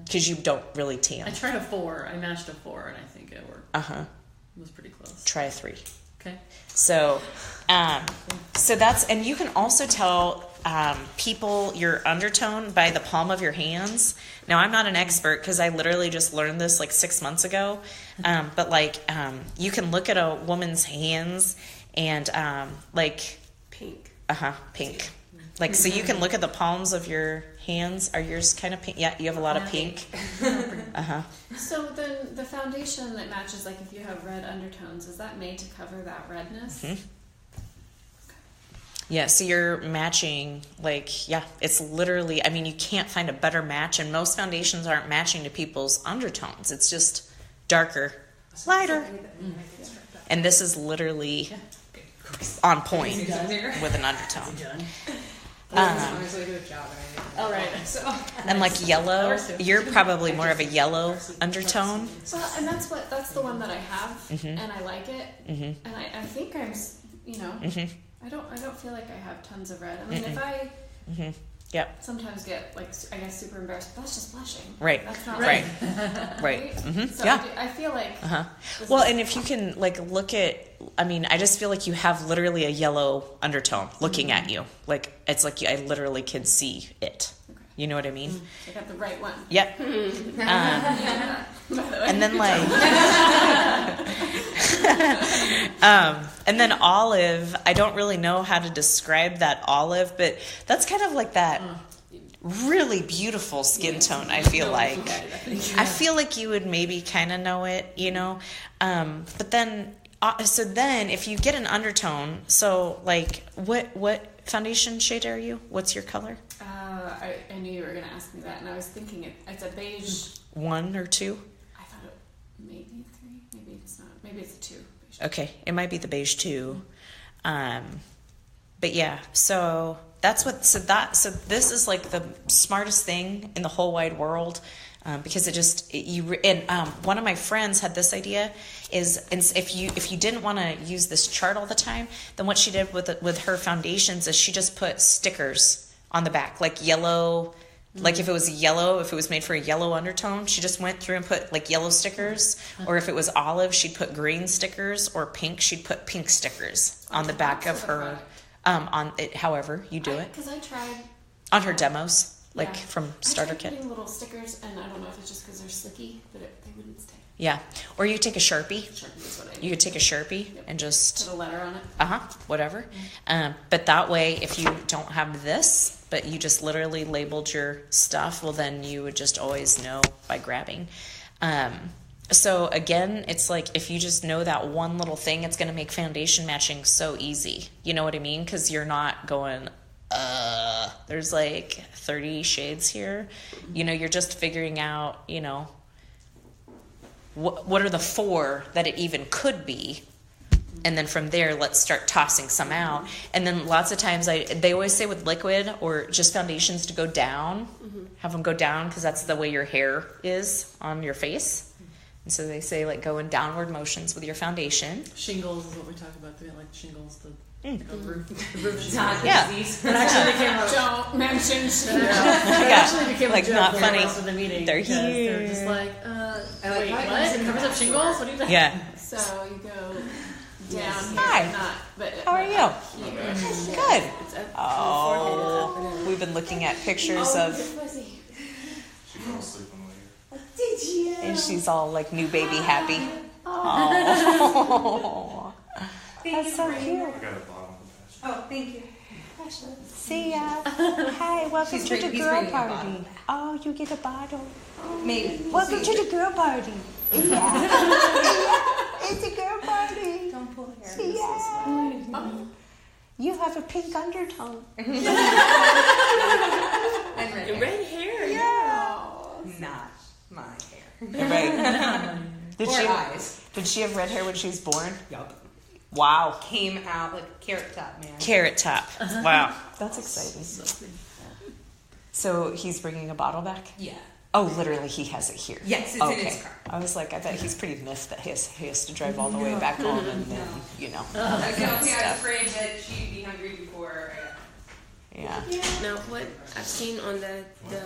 Because you don't really tan. I tried a 4. I matched a 4, and I think it worked. It was pretty close. Try a 3. Okay. So that's, and you can also tell people your undertone by the palm of your hands. Now, I'm not an expert because I literally just learned this like 6 months ago. But like, you can look at a woman's hands and like pink. Pink. Like, so you can look at the palms of your hands. Are yours kind of pink? Yeah, you have a lot of pink. So then the foundation that matches, like if you have red undertones, is that made to cover that redness? Yeah, so you're matching, like, yeah, it's literally, I mean, you can't find a better match, and most foundations aren't matching to people's undertones. It's just darker, lighter. And this is literally on point with an undertone. All right. And like yellow, you're probably more of a yellow undertone. Well, and that's the one that I have, and I like it, and I think I'm, you know, I don't feel like I have tons of red. I mean, if I sometimes get like, I guess, super embarrassed, but that's just blushing. Right. That's not red. Right. So Yeah. I feel like. Well, and if you can like look at, I mean, I just feel like you have literally a yellow undertone looking at you. Like it's like I literally can see it. Okay. You know what I mean? I got the right one. Yep. And then like, and then olive. I don't really know how to describe that olive, but that's kind of like that really beautiful skin tone. I feel like. I feel like you would maybe kind of know it, you know. But then, so then if you get an undertone, so like, what foundation shade are you? What's your color? I knew you were going to ask me that, and I was thinking it's a beige. 1 or 2? I thought it maybe 3. Maybe it's not. Maybe it's a 2. Okay, it might be the beige 2. But yeah, so that's what. So this is like the smartest thing in the whole wide world. Because one of my friends had this idea is if you didn't want to use this chart all the time, then what she did with her foundations is she just put stickers on the back, like yellow, like if it was made for a yellow undertone, she just went through and put like yellow stickers, or if it was olive, she'd put green stickers, or pink, she'd put pink stickers on the back of her, on it, however you do it. Because I tried on her demos. Like from starter kit. Putting little stickers, and I don't know if it's just because they're slicky, but they wouldn't stay. Yeah, or you take a Sharpie. Sharpie is what I do. You could take a Sharpie and just put a letter on it. Whatever. But that way, if you don't have this, but you just literally labeled your stuff, well, then you would just always know by grabbing. So again, it's like if you just know that one little thing, it's going to make foundation matching so easy. You know what I mean? Because you're not going. There's like 30 shades here. You know, you're just figuring out, you know, what are the 4 that it even could be. And then from there, let's start tossing some out. And then lots of times they always say with liquid or just foundations to go down, have them go down because that's the way your hair is on your face. And so they say like go in downward motions with your foundation. Shingles is what we talk about. They like shingles, the roof yeah. disease. It actually became don't mention shingles. It actually became like a joke not for funny. the rest of the meeting. They're here. They're just like, wait, what? It covers up shingles? What do you think? Yeah. So you go down here. Hi. How are you? Good. Oh, we've been looking at pictures of. She fell asleep on the way here. Did you? And she's all like new baby happy. Oh, that's so cute. I got a bottle of the Oh, thank you. See ya. Hi, welcome to the girl party. Oh, you get a bottle. Maybe. Welcome to the girl party. Yeah. It's a girl party. Don't pull hair. Yeah. You have a pink undertone. And red hair. Yeah. Not my hair. Right. Eyes. Did she have red hair when she was born? Yup. Wow. Came out like carrot top, man. Carrot top. Wow. That's exciting. So he's bringing a bottle back? Yeah. Oh, literally, he has it here. Yes, it's in his car. I was like, I bet he's pretty miffed that he has to drive all the way back home and then, I was afraid that she'd be hungry before. Yeah. Now, what I've seen on the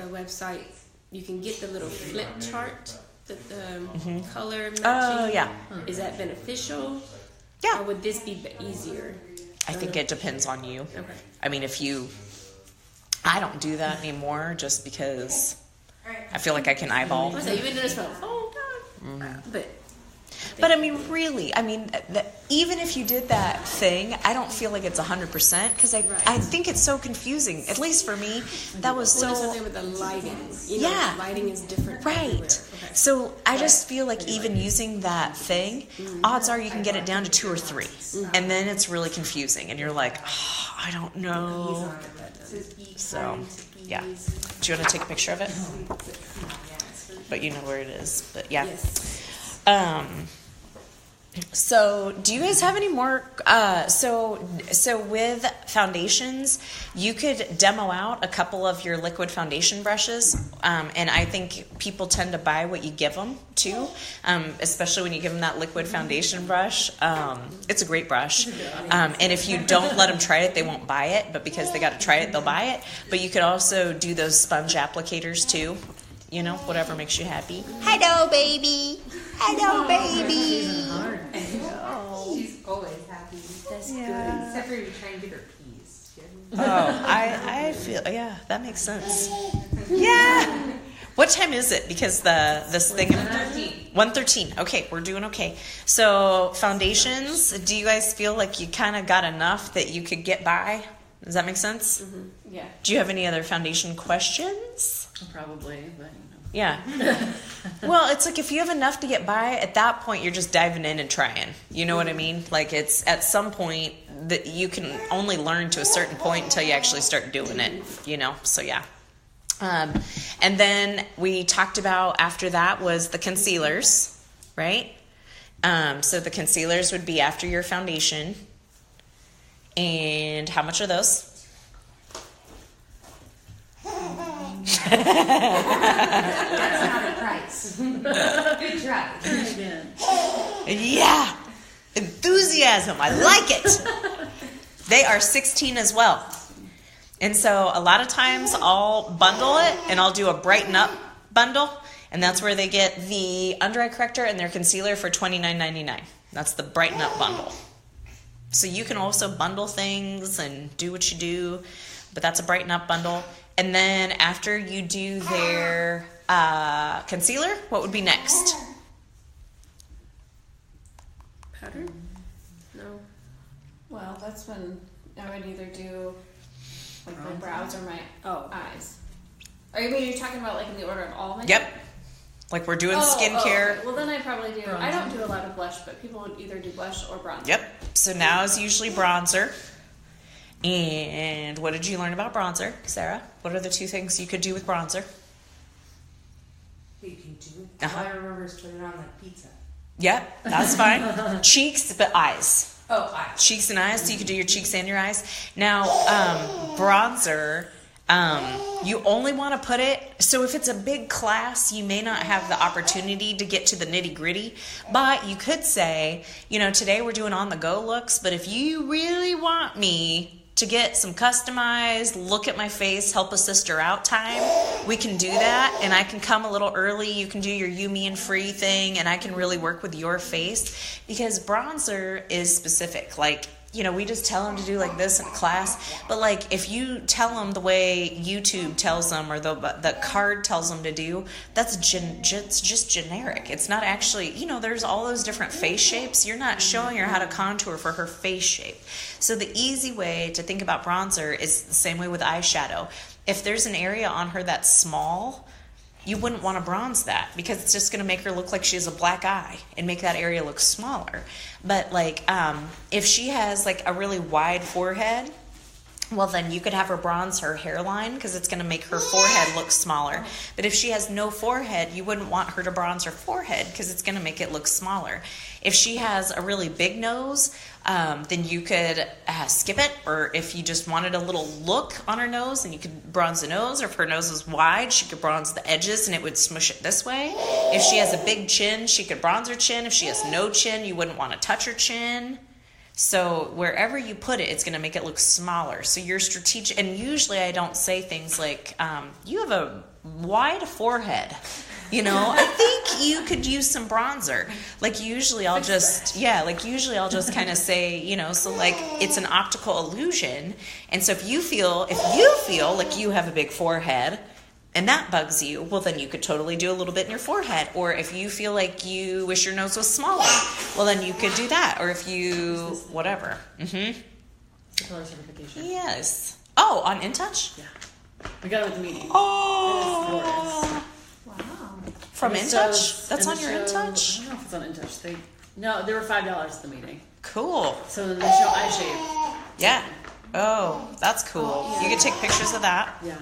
website, you can get the little flip chart, the color matching. Oh, yeah. Is that beneficial? Yeah. Or would this be easier? I think it depends on you. Okay. I mean, I don't do that anymore just because I feel like I can eyeball. You've been doing this for a long time. But I mean, really, even if you did that thing, I don't feel like it's 100% because I think it's so confusing. At least for me, that was Well, so. something with the lighting. Yeah. Lighting is different. Right. everywhere. Okay. So I just feel like even using that thing, odds are you can get it down to 2 or 3. And then it's really confusing. And you're like, oh, I don't know. So, yeah. Do you want to take a picture of it? But you know where it is. But yeah. Yes. So do you guys have any more so with foundations you could demo out a couple of your liquid foundation brushes, and I think people tend to buy what you give them too, especially when you give them that liquid foundation brush. It's a great brush, and if you don't let them try it, they won't buy it, but because they got to try it, they'll buy it. But you could also do those sponge applicators too, whatever makes you happy. Hello baby. Hello, baby. She's always happy. That's Yeah. good. Except for you trying to give her peas. Oh, I feel, yeah, that makes sense. Yeah. What time is it? Because this thing. 1:13. Okay, we're doing okay. So foundations. Do you guys feel like you kind of got enough that you could get by? Does that make sense? Mm-hmm. Yeah. Do you have any other foundation questions? Probably, but Yeah. Well, it's like if you have enough to get by, at that point you're just diving in and trying. You know what I mean? Like it's at some point that you can only learn to a certain point until you actually start doing it, So yeah. And then we talked about after that was the concealers, right? So the concealers would be after your foundation. And how much are those? That's not a price. Good try. Yeah. Enthusiasm. I like it. They are 16 as well. And so a lot of times I'll bundle it and I'll do a brighten up bundle. And that's where they get the under eye corrector and their concealer for $29.99. That's the brighten up bundle. So you can also bundle things and do what you do. But that's a brighten up bundle. And then after you do their concealer, what would be next? Powder? No. Well, that's when I would either do like my brows or my eyes. Or you mean you're talking about like in the order of all makeup? Yep. Like we're doing skincare. Okay. Well, then I probably do. I don't do a lot of blush, but people would either do blush or bronzer. Yep. So now is usually bronzer. And what did you learn about bronzer, Sarah? What are the 2 things you could do with bronzer? You can do it. All I remember is put it on like pizza. Yep, that's fine. Cheeks, but eyes. Oh, eyes. Cheeks and eyes, so you can do your cheeks and your eyes. Now, bronzer, you only want to put it, so if it's a big class, you may not have the opportunity to get to the nitty gritty, but you could say, today we're doing on the go looks, but if you really want me to get some customized, look at my face, help a sister out time, we can do that. And I can come a little early. You can do your you, me, and free thing. And I can really work with your face. Because bronzer is specific. Like, you know, we just tell them to do like this in class. But like, if you tell them the way YouTube tells them or the card tells them to do, that's just generic. It's not actually, you know, there's all those different face shapes. You're not showing her how to contour for her face shape. So the easy way to think about bronzer is the same way with eyeshadow. If there's an area on her that's small, you wouldn't want to bronze that because it's just going to make her look like she has a black eye and make that area look smaller. But like, if she has like a really wide forehead, well, then you could have her bronze her hairline because it's going to make her forehead look smaller. But if she has no forehead, you wouldn't want her to bronze her forehead because it's going to make it look smaller. If she has a really big nose, then you could skip it. Or if you just wanted a little look on her nose, then you could bronze the nose. Or if her nose is wide, she could bronze the edges and it would smush it this way. If she has a big chin, she could bronze her chin. If she has no chin, you wouldn't want to touch her chin. So wherever you put it, it's going to make it look smaller. So you're strategic. And usually I don't say things like, you have a wide forehead. You know, I think you could use some bronzer. Like usually I'll just kind of say, you know, so like it's an optical illusion. And so if you feel like you have a big forehead and that bugs you, well, then you could totally do a little bit in your forehead. Or if you feel like you wish your nose was smaller, well, then you could do that. Or if you, whatever. Mm-hmm. Color certification. Yes. Oh, on InTouch? Yeah. We got it with the meeting. Oh. Wow. From InTouch? That's on your InTouch? I don't know if it's on InTouch. They were $5 at the meeting. Cool. So then they show eye shape. Yeah. Oh, that's cool. You can take pictures of that. Yeah.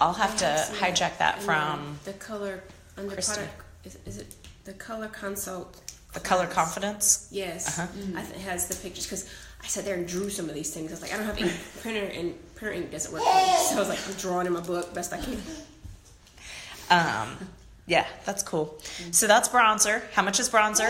I'll have to hijack that from the color under Kristen. product. Is it the color consult? the Color Confidence. Yes, Uh-huh. I think it has the pictures because I sat there and drew some of these things. I was like, I don't have any printer, and printer ink doesn't work. So I was like, I'm drawing in my book best I can. Yeah, that's cool. So that's bronzer. How much is bronzer?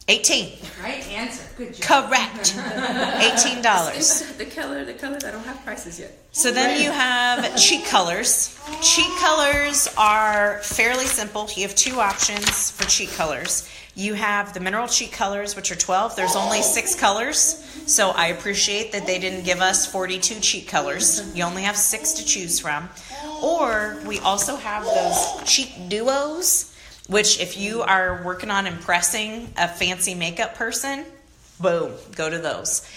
$18. Right answer. Good job. Correct. $18. The colors. I don't have prices yet. So then you have cheek colors. Cheek colors are fairly simple. You have two options for cheek colors. You have the mineral cheek colors, which are 12. There's only 6 colors. So I appreciate that they didn't give us 42 cheek colors. You only have 6 to choose from. Or we also have those cheek duos, which if you are working on impressing a fancy makeup person, boom, go to those.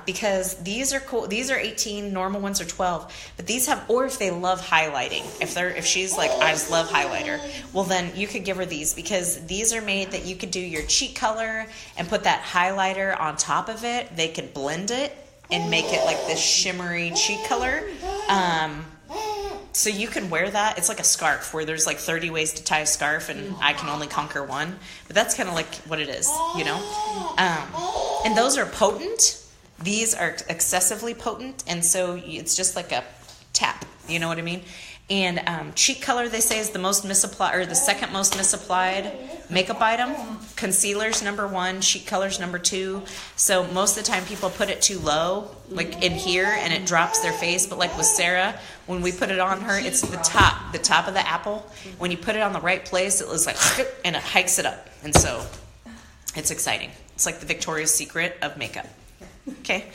Because these are cool. These are 18, normal ones are 12. But these have, or if they love highlighting, if she's like, I just love highlighter, well then you could give her these, because these are made that you could do your cheek color and put that highlighter on top of it. They could blend it and make it like this shimmery cheek color. So you can wear that. It's like a scarf where there's like 30 ways to tie a scarf and I can only conquer one. But that's kind of like what it is, you know? And those are potent. These are excessively potent. And so it's just like a tap, you know what I mean? And cheek color, they say, is the most misapplied, or the second most misapplied makeup item. Concealer's number 1, cheek color's number 2. So most of the time people put it too low, like in here, and it drops their face. But like with Sarah, when we put it on her, it's the top of the apple. When you put it on the right place, it was like, and it hikes it up. And so it's exciting. It's like the Victoria's Secret of makeup. Okay.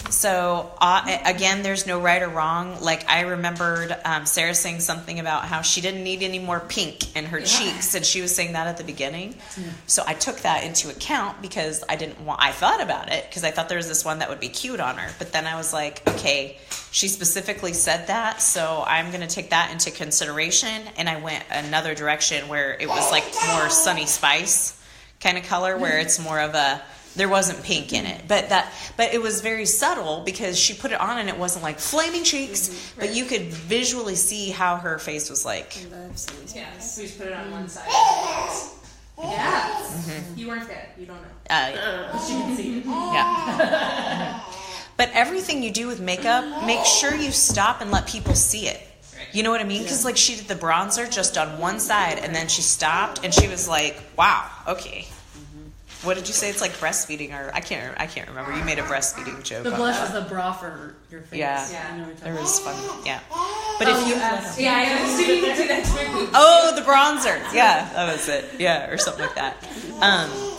So again, there's no right or wrong. Like I remembered Sarah saying something about how she didn't need any more pink in her cheeks, and she was saying that at the beginning. So I took that into account because I thought about it because I thought there was this one that would be cute on her. But then I was like, okay, she specifically said that, so I'm going to take that into consideration. And I went another direction where it was like more Sunny Spice kind of color, where it's more of a, there wasn't pink in it, but it was very subtle because she put it on and it wasn't like flaming cheeks, but you could visually see how her face was like. Yeah, so we just put it on one side. Yes. You weren't there. You don't know. Yeah. She can see it. Yeah. But everything you do with makeup, make sure you stop and let people see it. You know what I mean? Because like she did the bronzer just on one side and then she stopped and she was like, wow, okay. what did you say? It's like breastfeeding, or I can't remember. You made a breastfeeding joke. The blush is the bra for your face. Yeah, You know what it was fun. Yeah, but if you ask, I was doing that. Oh, the bronzer. Yeah, that was it. Yeah, or something like that.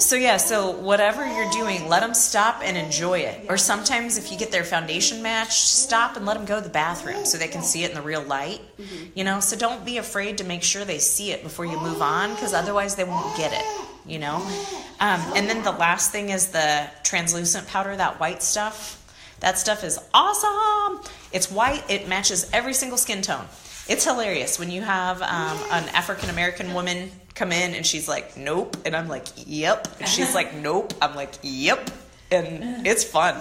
So whatever you're doing, let them stop and enjoy it. Or sometimes if you get their foundation matched, stop and let them go to the bathroom so they can see it in the real light. You know, so don't be afraid to make sure they see it before you move on, because otherwise they won't get it. You know, and then the last thing is the translucent powder, that white stuff. That stuff is awesome. It's white. It matches every single skin tone. It's hilarious when you have an African American woman come in and she's like, nope. And I'm like, yep. And she's like, nope. I'm like, yep. And it's fun.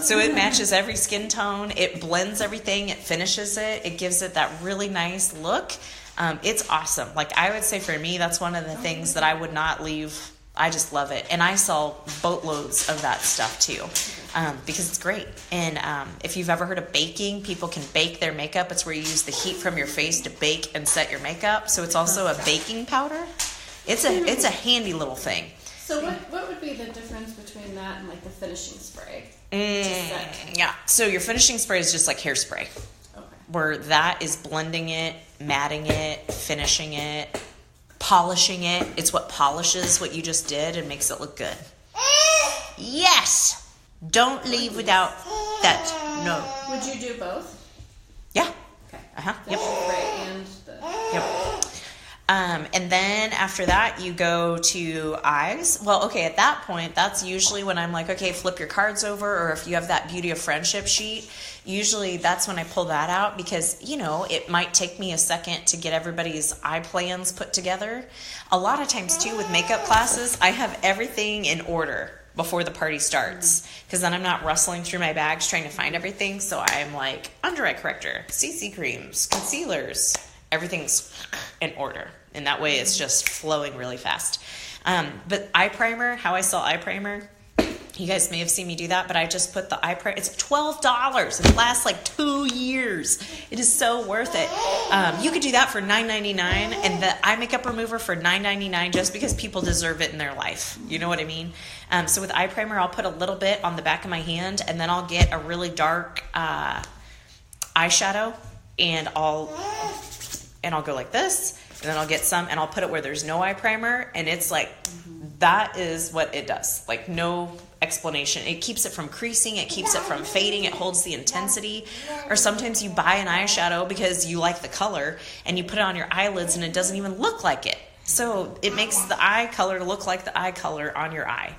So it matches every skin tone. It blends everything. It finishes it. It gives it that really nice look. It's awesome. Like, I would say for me, that's one of the things that I would not leave. I just love it. And I sell boatloads of that stuff too, because it's great. And if you've ever heard of baking, people can bake their makeup. It's where you use the heat from your face to bake and set your makeup. So it's also a baking powder. It's a handy little thing. So what would be the difference between that and like the finishing spray? Yeah. So your finishing spray is just like hairspray. Okay. Where that is blending it, matting it, finishing it, polishing it. It's what polishes what you just did and makes it look good. Yes. Don't leave without that. No. Would you do both? Yeah. Okay. Yep. The spray and the... Yep. And then after that, you go to eyes. Well, okay, at that point, that's usually when I'm like, okay, flip your cards over, or if you have that Beauty of Friendship sheet, usually that's when I pull that out, because, you know, it might take me a second to get everybody's eye plans put together. A lot of times, too, with makeup classes, I have everything in order before the party starts, because then I'm not rustling through my bags trying to find everything. So I'm like, under eye corrector, CC creams, concealers, everything's in order, and that way it's just flowing really fast. But eye primer, how I sell eye primer, you guys may have seen me do that, but I just put the eye primer. It's $12. It lasts like 2 years. It is so worth it. You could do that for $9.99, and the eye makeup remover for $9.99, just because people deserve it in their life. You know what I mean? So with eye primer, I'll put a little bit on the back of my hand, and then I'll get a really dark eyeshadow, and I'll go like this, and then I'll get some, and I'll put it where there's no eye primer, and it's like, that is what it does. Like, no explanation. It keeps it from creasing, it keeps it from fading, it holds the intensity. Or sometimes you buy an eyeshadow because you like the color, and you put it on your eyelids, and it doesn't even look like it. So it makes the eye color look like the eye color on your eye.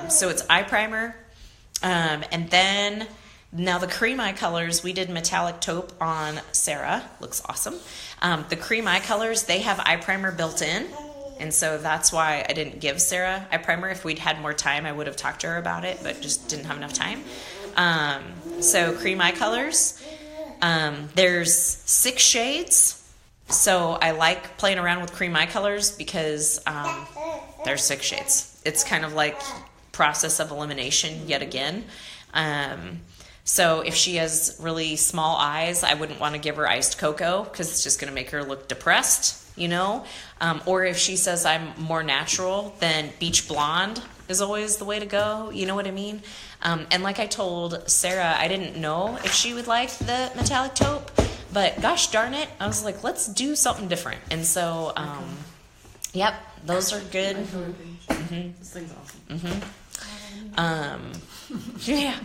So it's eye primer, and then... Now the cream eye colors, we did metallic taupe on Sarah. Looks awesome. The cream eye colors, they have eye primer built in. And so that's why I didn't give Sarah eye primer. If we'd had more time, I would have talked to her about it, but just didn't have enough time. So cream eye colors. There's 6 shades. So I like playing around with cream eye colors because there's 6 shades. It's kind of like process of elimination yet again. So if she has really small eyes, I wouldn't want to give her iced cocoa because it's just going to make her look depressed, you know? Or if she says I'm more natural, then beach blonde is always the way to go. You know what I mean? And like I told Sarah, I didn't know if she would like the metallic taupe, but gosh darn it, I was like, let's do something different. And so, yep, those are good. Mm-hmm. This thing's awesome. Mm-hmm. Yeah.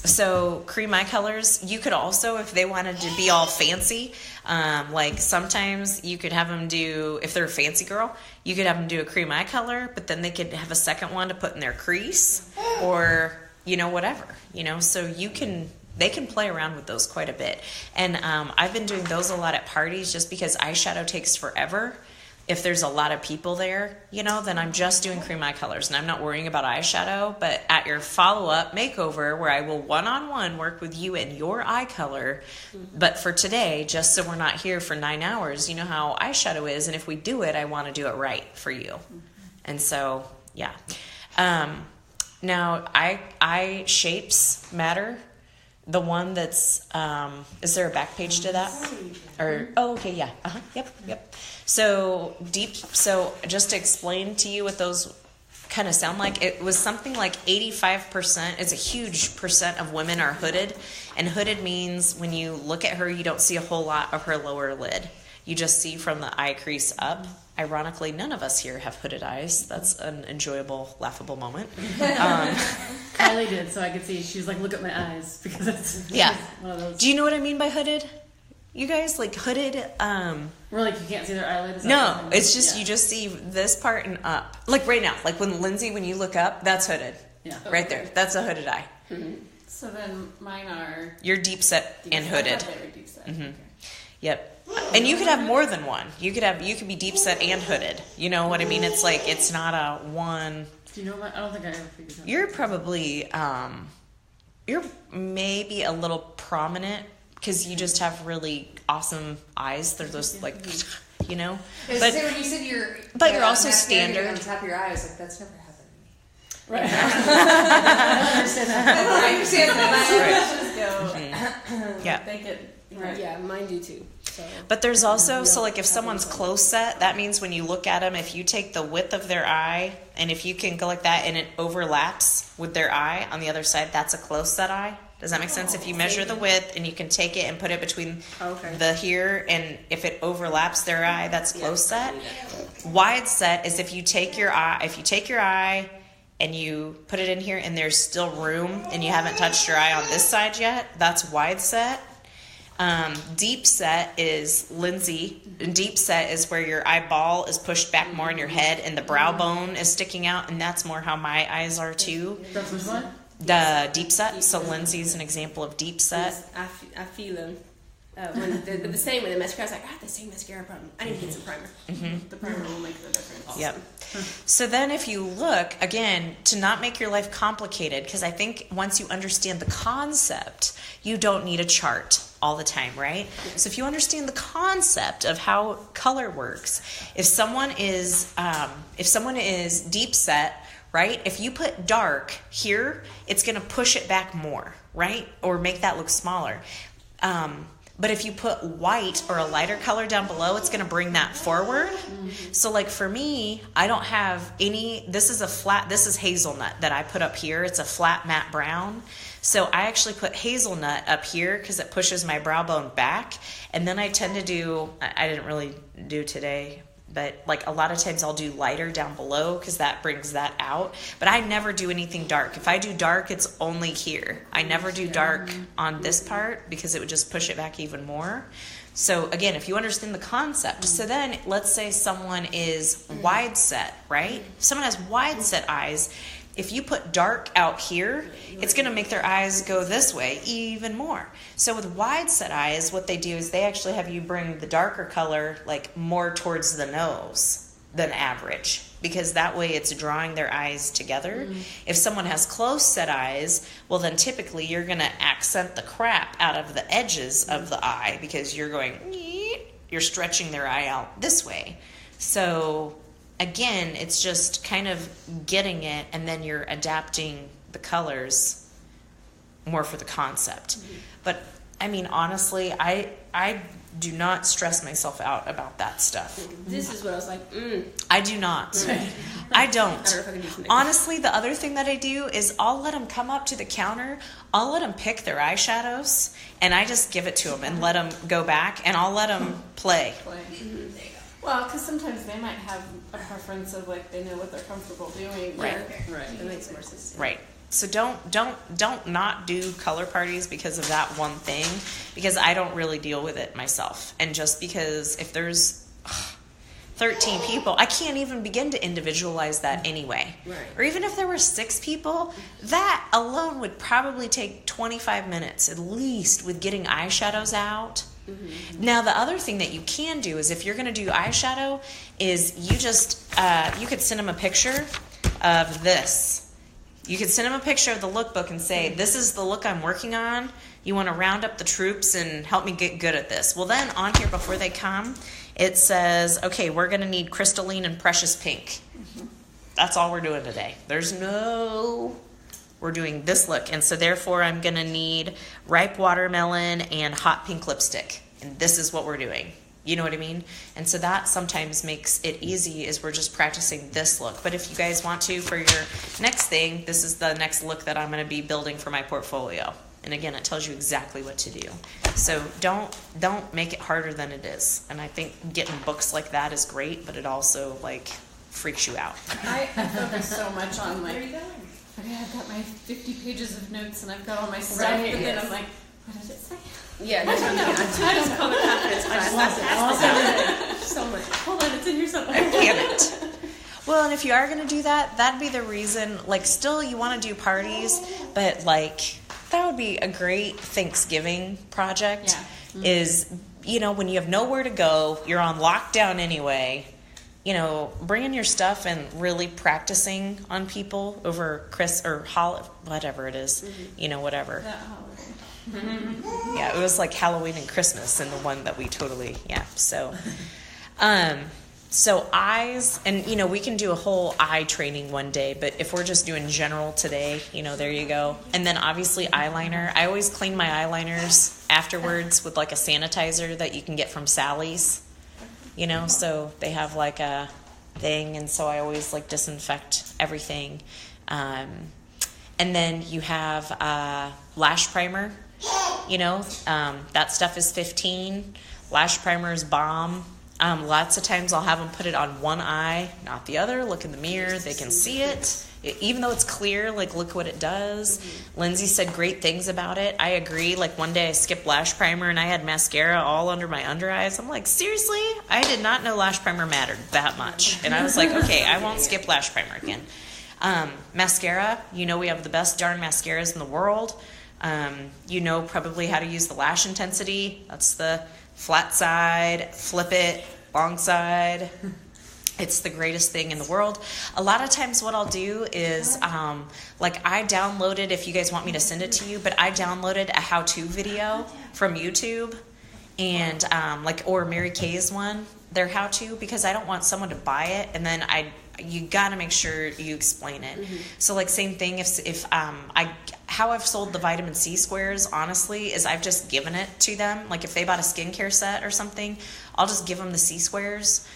So cream eye colors, you could also, if they wanted to be all fancy, like sometimes you could have them do, if they're a fancy girl, you could have them do a cream eye color, but then they could have a second one to put in their crease or, you know, whatever, you know, so they can play around with those quite a bit. And, I've been doing those a lot at parties just because eyeshadow takes forever. If there's a lot of people there, you know, then I'm just doing cream eye colors and I'm not worrying about eyeshadow. But at your follow-up makeover, where I will one-on-one work with you and your eye color, but for today, just so we're not here for 9 hours, you know how eyeshadow is, and if we do it, I want to do it right for you. And so, yeah. Now, eye shapes matter. the one that's, is there a back page to that? Or, oh, okay, yeah. Yep. So just to explain to you what those kind of sound like, it was something like 85%, it's a huge percent of women are hooded. And hooded means when you look at her, you don't see a whole lot of her lower lid. You just see from the eye crease up. Ironically, none of us here have hooded eyes. That's an enjoyable, laughable moment. Kylie did, so I could see. She was like, "Look at my eyes," because it's one of those. Do you know what I mean by hooded? You guys, like hooded? We're like, you can't see their eyelids. No, it's just you just see this part and up. Like right now, like when Lindsay, when you look up, that's hooded. Yeah, right there. That's a hooded eye. Mm-hmm. So then mine are. You're deep set and hooded. Deep set. Mm-hmm. Okay. Yep. And you could have more than one. You could be deep set and hooded. You know what I mean? It's like it's not a one. Do you know what? I don't think I ever figured out. You're probably you're maybe a little prominent because you just have really awesome eyes. They're just like, you know. But when you said you're also standard on top of your eye, I was like, that's never happened to me. Right. I understand that. Mm-hmm. Yeah. Think it. Right. Yeah, mine do too. So. But there's also, so like if someone's close set, that means when you look at them, if you take the width of their eye and if you can go like that and it overlaps with their eye on the other side, that's a close set eye. Does that make sense? If you measure the width and you can take it and put it between the here and if it overlaps their eye, that's close set. Wide set is if you take your eye and you put it in here and there's still room and you haven't touched your eye on this side yet, that's wide set. Deep set is Lindsay. Deep set is where your eyeball is pushed back more in your head and the brow bone is sticking out, and that's more how my eyes are too. That's which one? The deep set. So Lindsay's an example of deep set. Yes, I feel them. When the same with the mascara, I was like, I have the same mascara problem. I need to get some primer. Mm-hmm. The primer will make the difference. Awesome. Yep. So then if you look, again, to not make your life complicated, because I think once you understand the concept, you don't need a chart all the time, right? So if you understand the concept of how color works, if someone is deep set, right? If you put dark here, it's going to push it back more, right? Or make that look smaller. But if you put white or a lighter color down below, it's going to bring that forward. Mm-hmm. So like for me, I don't have any, this is hazelnut that I put up here. It's a flat matte brown. So I actually put hazelnut up here because it pushes my brow bone back. And then I tend to do, I didn't really do today, but like a lot of times I'll do lighter down below because that brings that out. But I never do anything dark. If I do dark, it's only here. I never do dark on this part because it would just push it back even more. So again, if you understand the concept, so then let's say someone is wide set, right? If someone has wide set eyes, if you put dark out here, it's going to make their eyes go this way even more. So with wide set eyes, what they do is they actually have you bring the darker color like more towards the nose than average, because that way it's drawing their eyes together. If someone has close set eyes, well then typically you're going to accent the crap out of the edges of the eye because you're stretching their eye out this way. So again, it's just kind of getting it, and then you're adapting the colors more for the concept. But I mean, honestly, I do not stress myself out about that stuff. This is what I was like, I do not. I don't. I don't know if I can do something. Honestly, the other thing that I do is I'll let them come up to the counter, I'll let them pick their eyeshadows, and I just give it to them and let them go back, and I'll let them play. Well, because sometimes they might have a preference of like they know what they're comfortable doing. Right. That makes more sense. Right. So don't not do color parties because of that one thing, because I don't really deal with it myself. And just because if there's 13 people, I can't even begin to individualize that anyway. Right. Or even if there were 6 people, that alone would probably take 25 minutes at least with getting eyeshadows out. Mm-hmm. Now, the other thing that you can do is if you're going to do eyeshadow is you just, you could send them a picture of this. You could send them a picture of the lookbook and say, this is the look I'm working on. You want to round up the troops and help me get good at this. Well, then on here before they come, it says, okay, we're going to need crystalline and precious pink. Mm-hmm. That's all we're doing today. There's no we're doing this look. And so therefore I'm going to need ripe watermelon and hot pink lipstick. And this is what we're doing. You know what I mean? And so that sometimes makes it easy is we're just practicing this look. But if you guys want to, for your next thing, this is the next look that I'm going to be building for my portfolio. And again, it tells you exactly what to do. So don't make it harder than it is. And I think getting books like that is great, but it also like freaks you out. I focus so much on like, okay, I've got my 50 pages of notes and I've got all my stuff, Right, and then yes. I'm like, what did it say? Yeah, that's what I just call it confidence class. So much. Hold on, it's in here somewhere. Damn it. Well, and if you are going to do that, that'd be the reason, like, still you want to do parties, but, like, that would be a great Thanksgiving project. Yeah. Is, you know, when you have nowhere to go, you're on lockdown anyway, you know, bringing your stuff and really practicing on people over whatever it is, you know, whatever. That holiday. Yeah, it was like Halloween and Christmas and the one that we totally, so so eyes, and you know, we can do a whole eye training one day, but if we're just doing general today, you know, there you go. And then obviously eyeliner. I always clean my eyeliners afterwards with like a sanitizer that you can get from Sally's, you know, so they have like a thing, and so I always like disinfect everything. And then you have lash primer. You know, that stuff is $15. Lash primer is bomb. Lots of times I'll have them put it on one eye, not the other. Look in the mirror. They can see it. Even though it's clear, like, look what it does. Lindsay said great things about it. I agree. Like, one day I skipped lash primer and I had mascara all under my under eyes. I'm like, seriously? I did not know lash primer mattered that much. And I was like, okay, I won't skip lash primer again. Mascara, you know, we have the best darn mascaras in the world. You know probably how to use the lash intensity. That's the flat side, flip it, long side. It's the greatest thing in the world. A lot of times what I'll do is, like, I downloaded, if you guys want me to send it to you, but I downloaded a how-to video from YouTube, and or Mary Kay's one, their how-to, because I don't want someone to buy it and then you got to make sure you explain it. So, like, same thing if how I've sold the vitamin C squares, honestly, is I've just given it to them. Like, if they bought a skincare set or something, I'll just give them the C squares,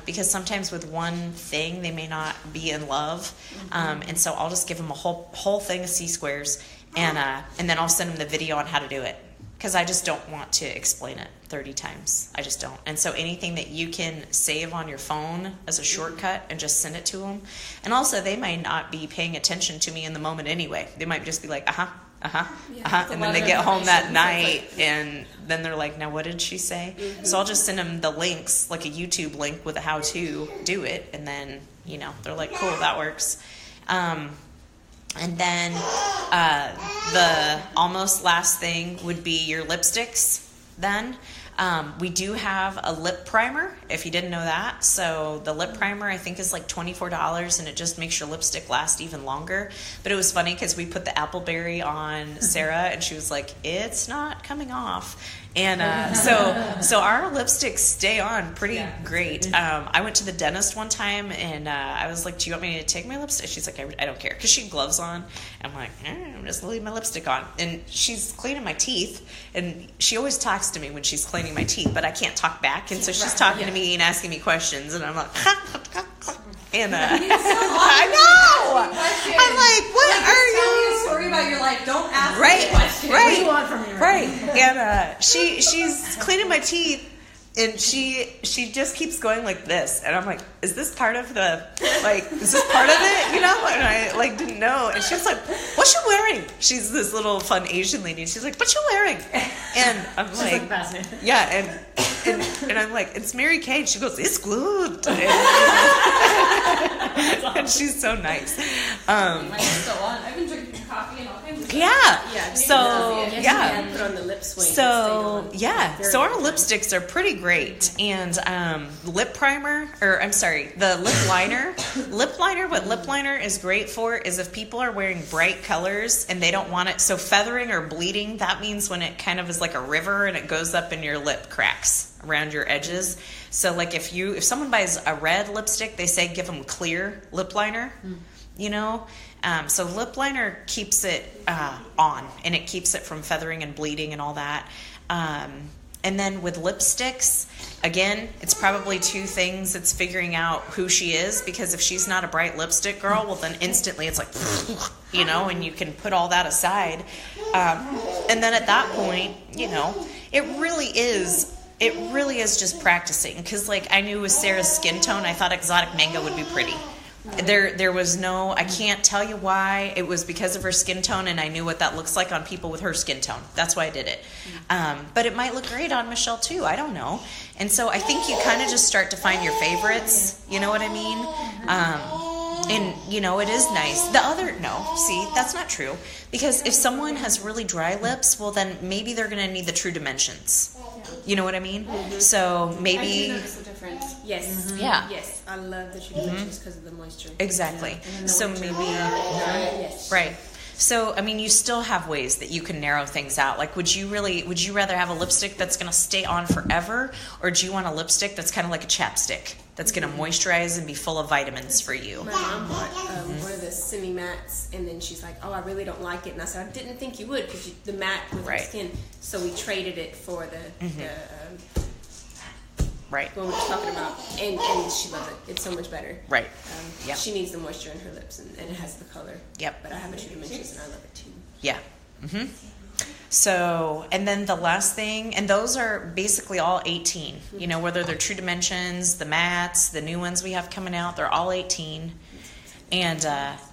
because sometimes with one thing they may not be in love, and so I'll just give them a whole thing of C squares, and then I'll send them the video on how to do it, because I just don't want to explain it 30 times. I just don't. And so anything that you can save on your phone as a shortcut and just send it to them. And also, they might not be paying attention to me in the moment anyway. They might just be like, and then they get home that night, and then they're like, now what did she say? So I'll just send them the links, like a YouTube link with a how to do it, and then, you know, they're like, cool, that works. And then the almost last thing would be your lipsticks then. We do have a lip primer, if you didn't know that. So the lip primer, I think, is like $24, and it just makes your lipstick last even longer. But it was funny because we put the appleberry on Sarah, and she was like, it's not coming off. And so our lipsticks stay on pretty great. I went to the dentist one time, and I was like, do you want me to take my lipstick? She's like, I don't care, because she had gloves on. I'm like, I'm just leaving my lipstick on. And she's cleaning my teeth, and she always talks to me when she's cleaning my teeth, but I can't talk back. And so she's talking to me and asking me questions, and I'm like, and I know. I'm like, what are you? Tell me a story about your life. Don't ask me Right, questions. right, What do you want from me right. And she's cleaning my teeth, and she just keeps going like this, and I'm like, is this part of the, like, is this part of it, you know? And I, like, didn't know, and she was like, what's you wearing? She's this little fun Asian lady, and she's like, what you wearing? And I'm like, fascinating. yeah, and I'm like, it's Mary Kay. And she goes, it's good. And she's so nice. Mine's still on. I've been drinking coffee and all kinds of stuff. Yeah. So yeah. Put on the lip swing. So yeah. So our lipsticks are pretty great, and lip primer, or I'm sorry, the lip liner. Lip liner. What lip liner is great for is if people are wearing bright colors and they don't want it. So feathering or bleeding, that means when it kind of is like a river and it goes up in your lip cracks around your edges. So like if someone buys a red lipstick, they say give them clear lip liner. you know? So lip liner keeps it on, and it keeps it from feathering and bleeding and all that. And then with lipsticks, again, it's probably two things. It's figuring out who she is, because if she's not a bright lipstick girl, well, then instantly it's like, you know, and you can put all that aside. And then at that point, you know, it really is just practicing. Because, like, I knew with Sarah's skin tone, I thought Exotic Mango would be pretty. There was no, I can't tell you why. It was because of her skin tone, and I knew what that looks like on people with her skin tone. That's why I did it. But it might look great on Michelle too. I don't know. And so I think you kind of just start to find your favorites. You know what I mean? And, you know, it is nice. That's not true. Because if someone has really dry lips, well, then maybe they're going to need the True Dimensions. You know what I mean? So maybe. I do notice the difference. Yes. Yeah. Yes. I love the True Dimensions because of the moisture. Exactly. So maybe. Yes. Right. So, I mean, you still have ways that you can narrow things out. Like, would you rather have a lipstick that's going to stay on forever, or do you want a lipstick that's kind of like a chapstick that's going to moisturize and be full of vitamins for you? My mom bought one of the semi-mattes, and then she's like, oh, I really don't like it. And I said, I didn't think you would, because the matte with Right. the skin. So we traded it for the Right. what we were talking about. And she loves it. It's so much better. Right. Yep. She needs the moisture in her lips, and it has the color. Yep. But I have a True Dimensions, and I love it too. Yeah. Mm-hmm. So, and then the last thing, and those are basically all 18. You know, whether they're True Dimensions, the mattes, the new ones we have coming out, they're all 18. And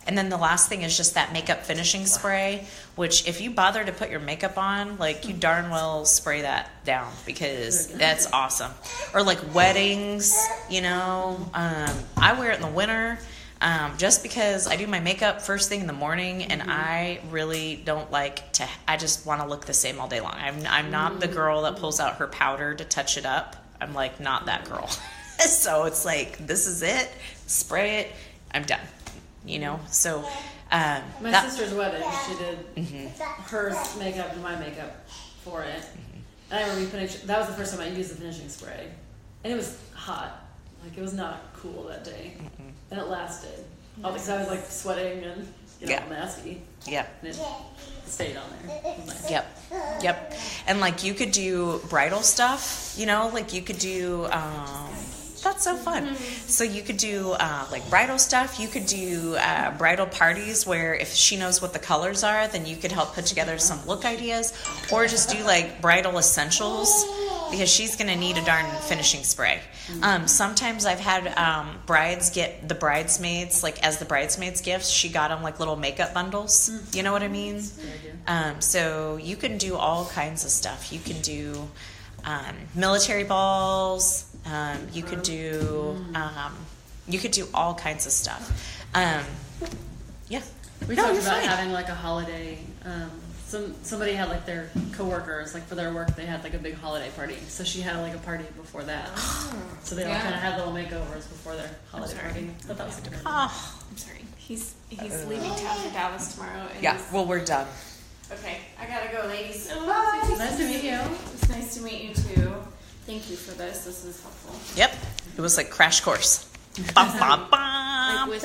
then the last thing is just that makeup finishing spray, which if you bother to put your makeup on, like, you darn well spray that down, because that's awesome. Or like weddings, you know, I wear it in the winter. Just because I do my makeup first thing in the morning, and I really don't like to, I just want to look the same all day long. I'm not the girl that pulls out her powder to touch it up. I'm like, not that girl. So it's like, this is it, spray it, I'm done, you know? So, My sister's wedding, she did her makeup and my makeup for it. And I remember that was the first time I used the finishing spray. And it was hot. Like, it was not cool that day. And it lasted. Because I was like sweating and all nasty. Yeah. And it stayed on there. It was nice. Yep. And like, you could do bridal stuff, you know, like you could do, that's so fun. So you could do like bridal stuff. You could do bridal parties where if she knows what the colors are, then you could help put together some look ideas, or just do like bridal essentials, because she's going to need a darn finishing spray. Sometimes I've had brides get the bridesmaids, like as the bridesmaids gifts, she got them like little makeup bundles. You know what I mean? So you can do all kinds of stuff. You can do military balls. You could do all kinds of stuff. Yeah. We talked about having like a holiday. Somebody had like their coworkers, like for their work, they had like a big holiday party. So she had like a party before that. So they all kind of had little makeovers before their holiday party. But that was good. Oh, I'm sorry. He's leaving town for Dallas tomorrow. And Yeah. Well, we're done. Okay, I gotta go, ladies. Bye. Nice to meet you. It's nice to meet you too. Thank you for this. This is helpful. Yep. It was like crash course. Bum, bum, bum. Like with